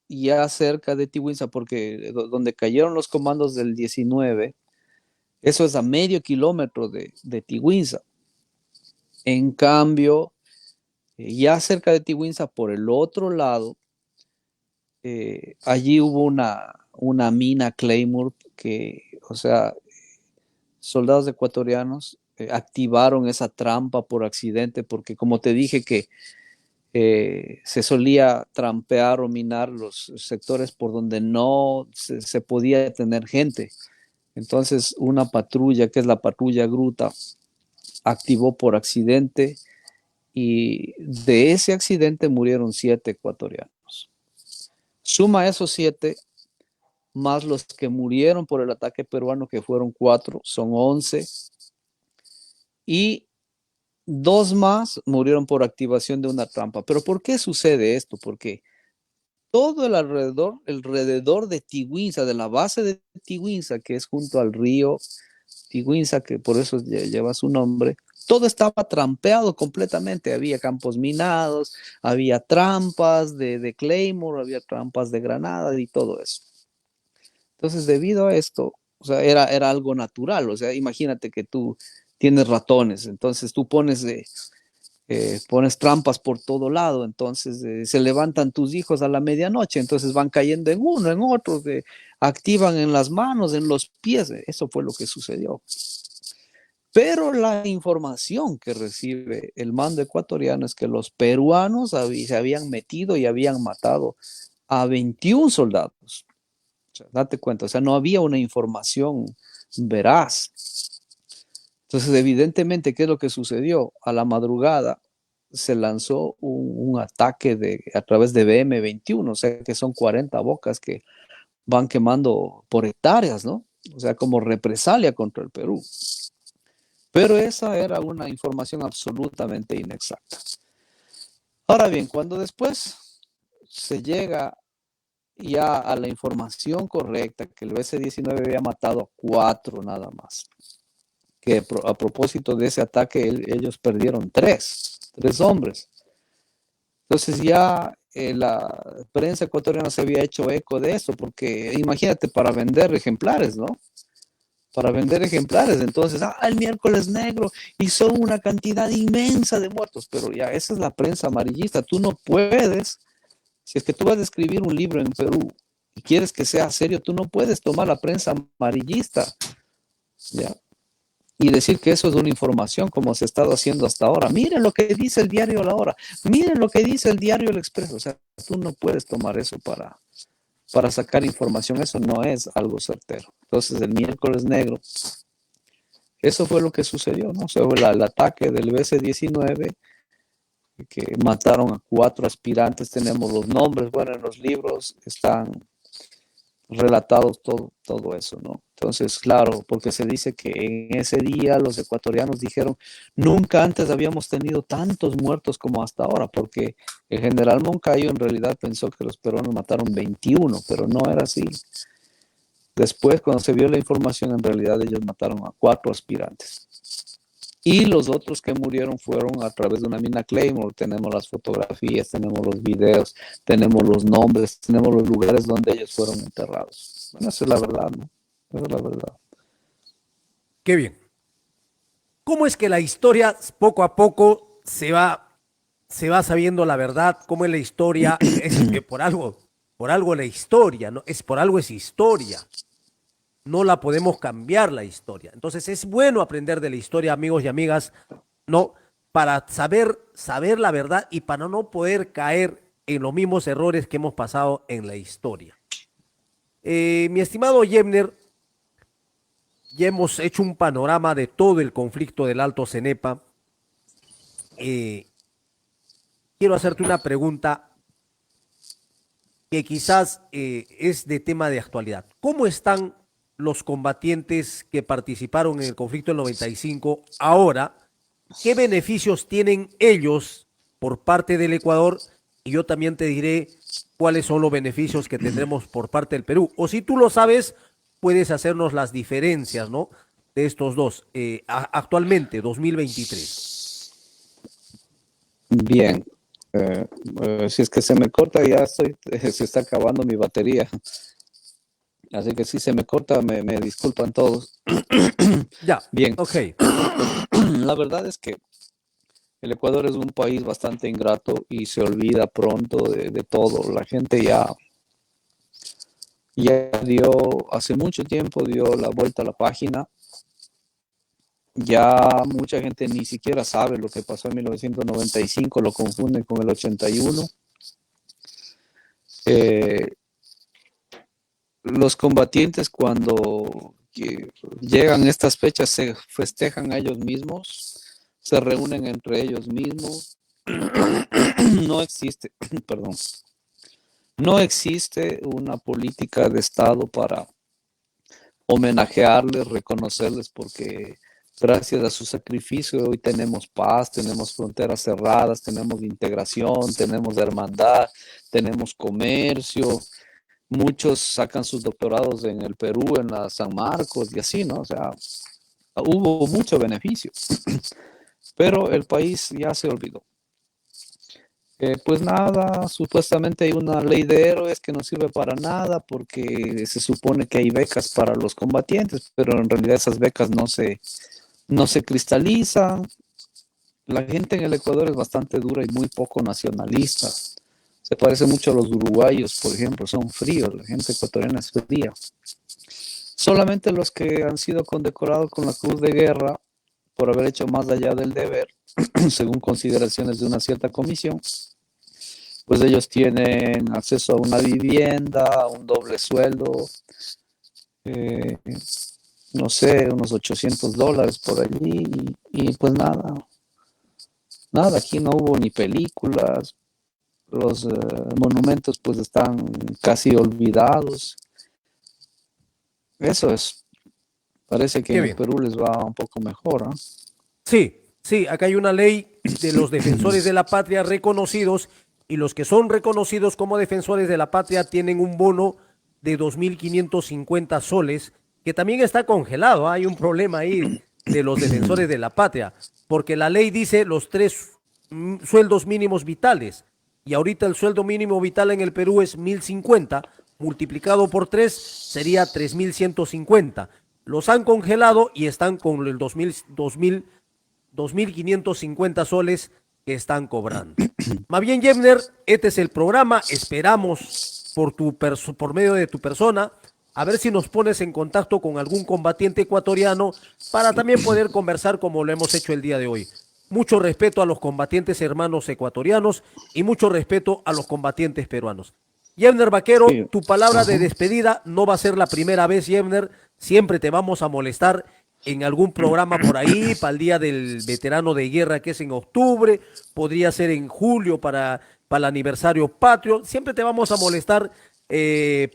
ya cerca de Tiguinza, porque donde cayeron los comandos del 19, eso es a medio kilómetro de Tiguinza. En cambio, ya cerca de Tiguinza, por el otro lado, allí hubo una mina Claymore que, o sea, soldados ecuatorianos activaron esa trampa por accidente, porque como te dije que se solía trampear o minar los sectores por donde no se podía tener gente. Entonces, una patrulla, que es la patrulla Gruta, activó por accidente y de ese accidente murieron 7 ecuatorianos. Suma esos 7 más los que murieron por el ataque peruano, que fueron 4, son 11. Y 2 más murieron por activación de una trampa. ¿Pero por qué sucede esto? Porque todo alrededor de Tiguinza, de la base de Tiguinza, que es junto al río Tiguinza, que por eso lleva su nombre, todo estaba trampeado completamente. Había campos minados, había trampas de Claymore, había trampas de granada y todo eso. Entonces, debido a esto, o sea, era algo natural. O sea, imagínate que tú tienes ratones, entonces tú pones trampas por todo lado, entonces se levantan tus hijos a la medianoche, entonces van cayendo en uno, en otro, activan en las manos, en los pies. Eso fue lo que sucedió. Pero la información que recibe el mando ecuatoriano es que los peruanos se habían metido y habían matado a 21 soldados. O sea, date cuenta, o sea, no había una información veraz. Entonces, evidentemente, ¿qué es lo que sucedió? A la madrugada se lanzó un ataque a través de BM-21, o sea, que son 40 bocas que van quemando por hectáreas, ¿no? O sea, como represalia contra el Perú. Pero esa era una información absolutamente inexacta. Ahora bien, cuando después se llega ya a la información correcta, que el BC-19 había matado a 4 nada más, que a propósito de ese ataque ellos perdieron 3 hombres. Entonces ya la prensa ecuatoriana se había hecho eco de eso, porque imagínate, para vender ejemplares, ¿no? Para vender ejemplares, entonces, el miércoles negro hizo una cantidad inmensa de muertos, pero ya esa es la prensa amarillista. Tú no puedes, si es que tú vas a escribir un libro en Perú y quieres que sea serio, tú no puedes tomar la prensa amarillista, ¿ya? Y decir que eso es una información como se ha estado haciendo hasta ahora. Miren lo que dice el diario La Hora, miren lo que dice el diario El Expreso. O sea, tú no puedes tomar eso para sacar información, eso no es algo certero. Entonces, el miércoles negro, eso fue lo que sucedió, ¿no? O sea, el ataque del BC-19, que mataron a 4 aspirantes, tenemos los nombres, bueno, en los libros están relatados todo eso, ¿no? Entonces, claro, porque se dice que en ese día los ecuatorianos dijeron, nunca antes habíamos tenido tantos muertos como hasta ahora, porque el general Moncayo en realidad pensó que los peruanos mataron 21, pero no era así. Después, cuando se vio la información, en realidad ellos mataron a 4 aspirantes. Y los otros que murieron fueron a través de una mina Claymore. Tenemos las fotografías, tenemos los videos, tenemos los nombres, tenemos los lugares donde ellos fueron enterrados. Bueno, esa es la verdad, ¿no? Esa es la verdad. Qué bien. ¿Cómo es que la historia poco a poco se va sabiendo la verdad? ¿Cómo es la historia? Es que por algo la historia, ¿no? Por algo es historia. No la podemos cambiar la historia. Entonces es bueno aprender de la historia, amigos y amigas, ¿no? Para saber la verdad y para no poder caer en los mismos errores que hemos pasado en la historia. Mi estimado Yebner, ya hemos hecho un panorama de todo el conflicto del Alto Cenepa. Quiero hacerte una pregunta que quizás es de tema de actualidad. ¿Cómo están los combatientes que participaron en el conflicto del 95 ahora? ¿Qué beneficios tienen ellos por parte del Ecuador? Y yo también te diré cuáles son los beneficios que tendremos por parte del Perú. O si tú lo sabes, puedes hacernos las diferencias, ¿no? De estos dos, actualmente, 2023. Bien. Si es que se me corta, se está acabando mi batería. Así que si se me corta, me disculpan todos. Ya, bien. Ok. La verdad es que el Ecuador es un país bastante ingrato y se olvida pronto de todo. La gente ya hace mucho tiempo dio la vuelta a la página. Ya mucha gente ni siquiera sabe lo que pasó en 1995, lo confunden con el 81. Los combatientes cuando llegan estas fechas se festejan a ellos mismos, se reúnen entre ellos mismos. No existe, perdón, no existe una política de Estado para homenajearles, reconocerles, porque gracias a su sacrificio hoy tenemos paz, tenemos fronteras cerradas, tenemos integración, tenemos hermandad, tenemos comercio. Muchos sacan sus doctorados en el Perú, en la San Marcos y así, ¿no? O sea, hubo mucho beneficio, pero el país ya se olvidó. Pues nada, supuestamente hay una ley de héroes que no sirve para nada porque se supone que hay becas para los combatientes, pero en realidad esas becas no se cristalizan. La gente en el Ecuador es bastante dura y muy poco nacionalista. Se parece mucho a los uruguayos, por ejemplo, son fríos, la gente ecuatoriana es fría. Solamente los que han sido condecorados con la Cruz de Guerra por haber hecho más allá del deber, según consideraciones de una cierta comisión, pues ellos tienen acceso a una vivienda, a un doble sueldo, no sé, unos $800 por allí, y pues nada, aquí no hubo ni películas. Los monumentos pues están casi olvidados. Eso es. Parece que en Perú les va un poco mejor, ¿eh? Sí, acá hay una ley de los defensores de la patria reconocidos, y los que son reconocidos como defensores de la patria tienen un bono de 2.550 soles, que también está congelado. Hay un problema ahí de los defensores de la patria, porque la ley dice los 3 sueldos mínimos vitales. Y ahorita el sueldo mínimo vital en el Perú es 1.050, multiplicado por 3 sería 3.150. Los han congelado y están con el 2.550 soles que están cobrando. Más bien, Yebner, este es el programa. Esperamos por medio de tu persona, a ver si nos pones en contacto con algún combatiente ecuatoriano para también poder conversar como lo hemos hecho el día de hoy. Mucho respeto a los combatientes hermanos ecuatorianos y mucho respeto a los combatientes peruanos. Yebner Vaquero, Sí. tu palabra de despedida no va a ser la primera vez, Yebner. Siempre te vamos a molestar en algún programa por ahí, para el Día del Veterano de Guerra, que es en octubre, podría ser en julio para el aniversario patrio. Siempre te vamos a molestar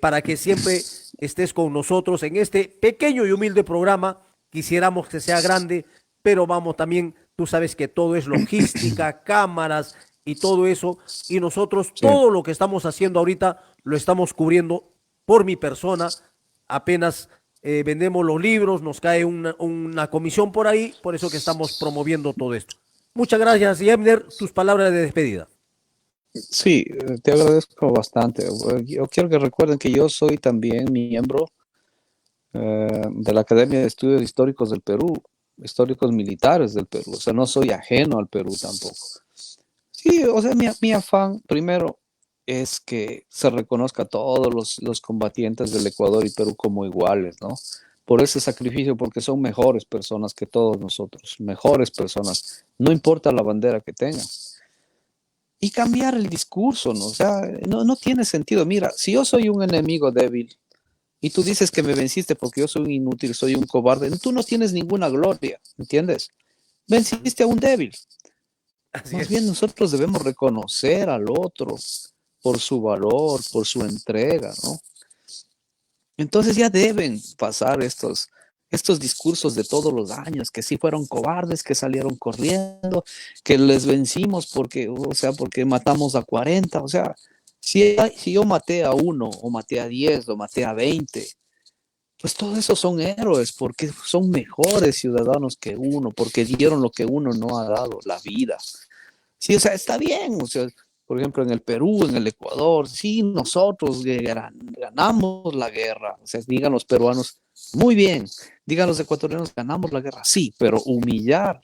para que siempre estés con nosotros en este pequeño y humilde programa. Quisiéramos que sea grande, pero vamos también, tú sabes que todo es logística, cámaras y todo eso, y nosotros Sí. todo lo que estamos haciendo ahorita lo estamos cubriendo por mi persona. Apenas vendemos los libros, nos cae una comisión por ahí, por eso que estamos promoviendo todo esto. Muchas gracias, Yebner, tus palabras de despedida. Sí, te agradezco bastante. Yo quiero que recuerden que yo soy también miembro de la Academia de Estudios Históricos del Perú, históricos militares del Perú. O sea, no soy ajeno al Perú tampoco. Sí, o sea, mi afán primero es que se reconozca a todos los combatientes del Ecuador y Perú como iguales, ¿no? Por ese sacrificio, porque son mejores personas que todos nosotros, mejores personas, no importa la bandera que tengan. Y cambiar el discurso, ¿no? O sea, no tiene sentido. Mira, si yo soy un enemigo débil y tú dices que me venciste porque yo soy un inútil, soy un cobarde, tú no tienes ninguna gloria, ¿entiendes? Venciste a un débil. Así Más es. bien nosotros debemos reconocer al otro por su valor, por su entrega, ¿no? Entonces ya deben pasar estos discursos de todos los años, que sí fueron cobardes, que salieron corriendo, que les vencimos porque, o sea, porque matamos a 40, o sea, si yo maté a uno, o maté a 10, o maté a 20, pues todos esos son héroes, porque son mejores ciudadanos que uno, porque dieron lo que uno no ha dado, la vida. Sí, o sea, está bien, o sea, por ejemplo, en el Perú, en el Ecuador, sí, nosotros ganamos la guerra, o sea, digan los peruanos, muy bien, digan los ecuatorianos, ganamos la guerra, sí, pero humillar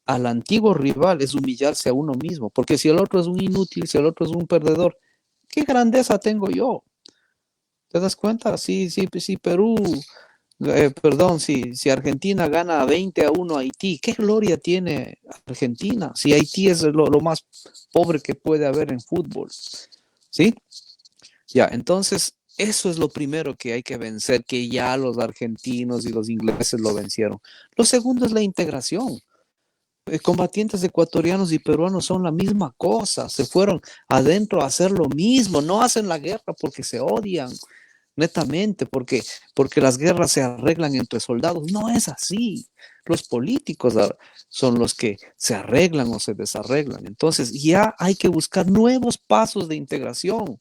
al antiguo rival es humillarse a uno mismo, porque si el otro es un inútil, si el otro es un perdedor, ¿qué grandeza tengo yo? ¿Te das cuenta? Sí, sí, sí, Perú, perdón, si Argentina gana 20-1 a Haití, ¿qué gloria tiene Argentina? Si Haití es lo más pobre que puede haber en fútbol, ¿sí? Ya, entonces, eso es lo primero que hay que vencer, que ya los argentinos y los ingleses lo vencieron. Lo segundo es la integración. Combatientes ecuatorianos y peruanos son la misma cosa, se fueron adentro a hacer lo mismo, no hacen la guerra porque se odian, netamente, porque las guerras se arreglan entre soldados. No es así. Los políticos son los que se arreglan o se desarreglan. Entonces ya hay que buscar nuevos pasos de integración.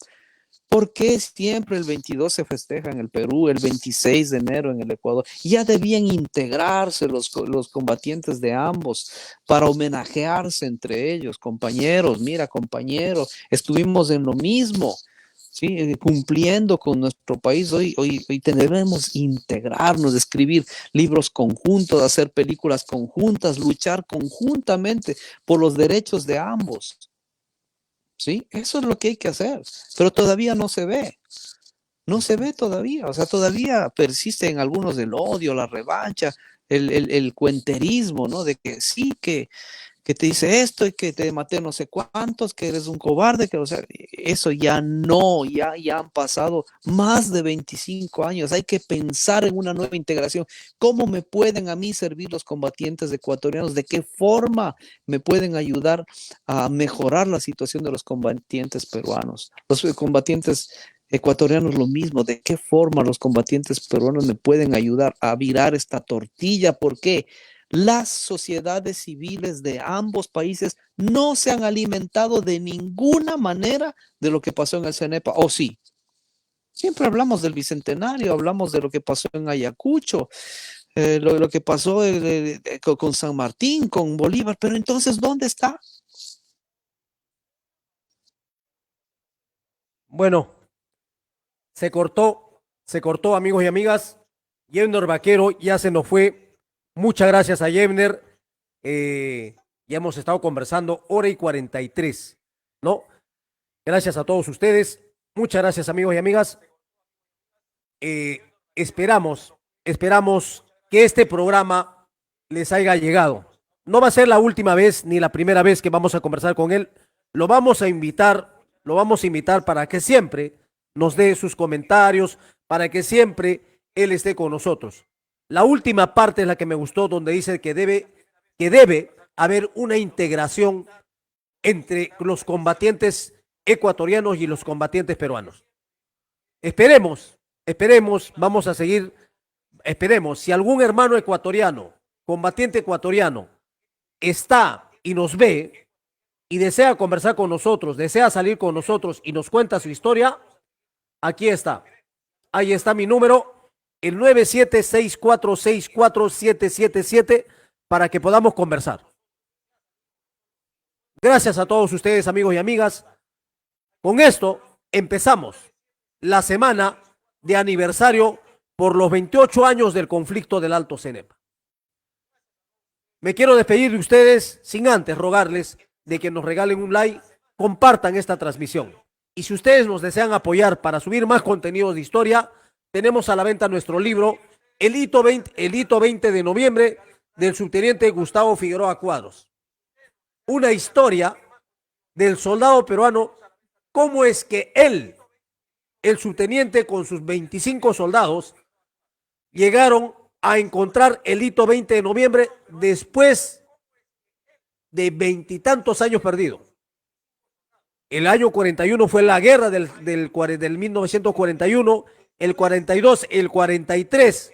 ¿Por qué siempre el 22 se festeja en el Perú, el 26 de enero en el Ecuador? Ya debían integrarse los combatientes de ambos para homenajearse entre ellos. Compañeros, mira, compañero, estuvimos en lo mismo. Sí, cumpliendo con nuestro país. Hoy debemos integrarnos, escribir libros conjuntos, hacer películas conjuntas, luchar conjuntamente por los derechos de ambos. ¿Sí? Eso es lo que hay que hacer, pero todavía no se ve. No se ve todavía, o sea, todavía persiste en algunos el odio, la revancha, el cuenterismo, ¿no? De que sí, que te dice esto y que te maté no sé cuántos, que eres un cobarde, que, o sea, eso ya no, ya han pasado más de 25 años, hay que pensar en una nueva integración. ¿Cómo me pueden a mí servir los combatientes ecuatorianos? ¿De qué forma me pueden ayudar a mejorar la situación de los combatientes peruanos? Los combatientes ecuatorianos lo mismo, ¿de qué forma los combatientes peruanos me pueden ayudar a virar esta tortilla? ¿Por qué? Las sociedades civiles de ambos países no se han alimentado de ninguna manera de lo que pasó en el CENEPA, ¿o sí? Siempre hablamos del Bicentenario, hablamos de lo que pasó en Ayacucho, lo que pasó con San Martín, con Bolívar, pero entonces, ¿dónde está? Bueno, se cortó, amigos y amigas. Yebner Vaquero ya se nos fue. Muchas gracias a Yebner. Ya hemos estado conversando hora y 43, ¿no? Gracias a todos ustedes. Muchas gracias, amigos y amigas. Eh, esperamos que este programa les haya llegado. No va a ser la última vez ni la primera vez que vamos a conversar con él. Lo vamos a invitar para que siempre nos dé sus comentarios, para que siempre él esté con nosotros. La última parte es la que me gustó, donde dice que debe haber una integración entre los combatientes ecuatorianos y los combatientes peruanos. Esperemos, vamos a seguir, esperemos, si algún hermano ecuatoriano, combatiente ecuatoriano, está y nos ve y desea conversar con nosotros, desea salir con nosotros y nos cuenta su historia, aquí está. Ahí está mi número, el 9764647777, para que podamos conversar. Gracias a todos ustedes, amigos y amigas. Con esto empezamos la semana de aniversario por los 28 años del conflicto del Alto Cenepa. Me quiero despedir de ustedes sin antes rogarles de que nos regalen un like, compartan esta transmisión. Y si ustedes nos desean apoyar para subir más contenidos de historia, tenemos a la venta nuestro libro, el hito 20 de noviembre, del subteniente Gustavo Figueroa Cuadros. Una historia del soldado peruano, cómo es que él, el subteniente con sus 25 soldados, llegaron a encontrar el hito 20 de noviembre después de 20 y tantos años perdidos. El año 41 fue la guerra del 1941, el 42, el 43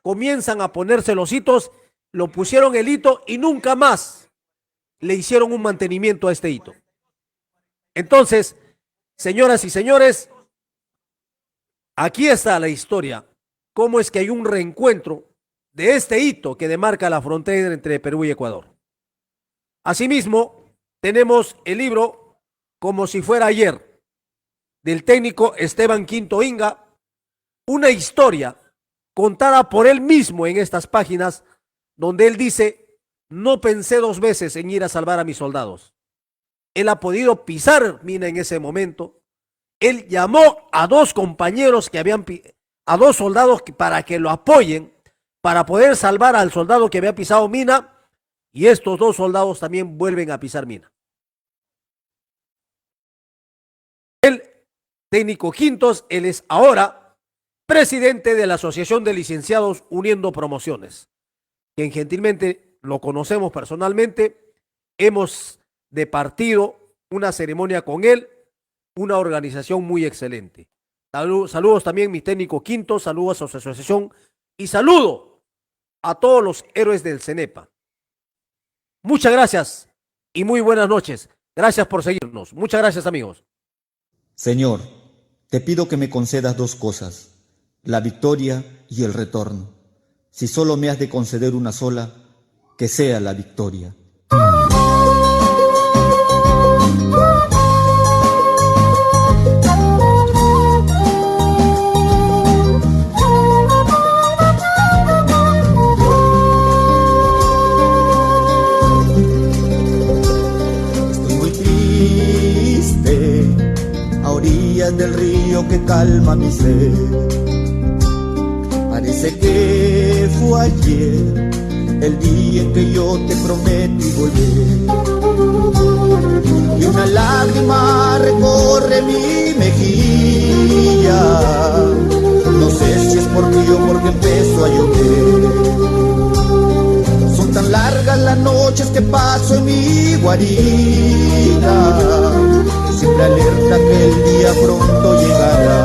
comienzan a ponerse los hitos, lo pusieron el hito y nunca más le hicieron un mantenimiento a este hito. Entonces, señoras y señores, aquí está la historia, cómo es que hay un reencuentro de este hito que demarca la frontera entre Perú y Ecuador. Asimismo, tenemos el libro Como si fuera ayer, del técnico Esteban Quinto Inga, una historia contada por él mismo en estas páginas, donde él dice: no pensé dos veces en ir a salvar a mis soldados. Él ha podido pisar mina en ese momento. Él llamó a dos compañeros a dos soldados para que lo apoyen, para poder salvar al soldado que había pisado mina, y estos dos soldados también vuelven a pisar mina. El técnico Quintos, él es ahora presidente de la Asociación de Licenciados Uniendo Promociones, quien gentilmente lo conocemos personalmente, hemos departido una ceremonia con él, una organización muy excelente. Saludos también mi técnico Quintos, saludos a su asociación y saludo a todos los héroes del Cenepa. Muchas gracias y muy buenas noches. Gracias por seguirnos. Muchas gracias, amigos. Señor, te pido que me concedas dos cosas, la victoria y el retorno. Si solo me has de conceder una sola, que sea la victoria. Del río que calma mi sed, parece que fue ayer el día en que yo te prometí volver, y una lágrima recorre mi mejilla, no sé si es por ti o porque empezó a llover. Son tan largas las noches que paso en mi guarida, siempre alerta que el día pronto llegará.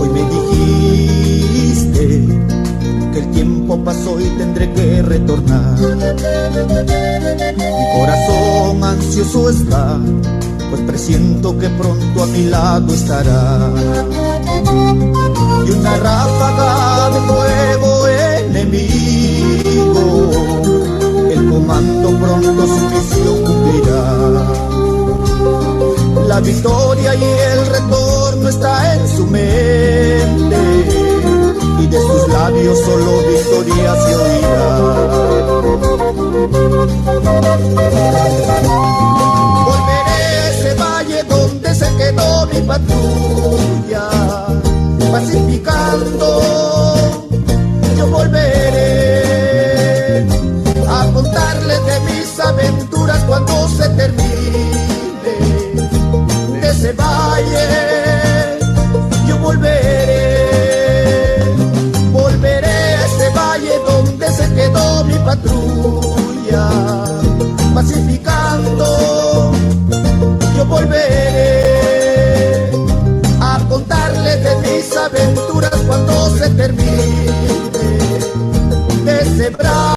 Hoy me dijiste que el tiempo pasó y tendré que retornar. Mi corazón ansioso está, pues presiento que pronto a mi lado estará. Y una ráfaga de fuego enemigo, el comando pronto su misión cumplirá. La victoria y el retorno está en su mente, y de sus labios solo victoria se oirá. Volveré a ese valle donde se quedó mi patrulla, pacificando. Yo volveré a contarles de mis aventuras cuando se termine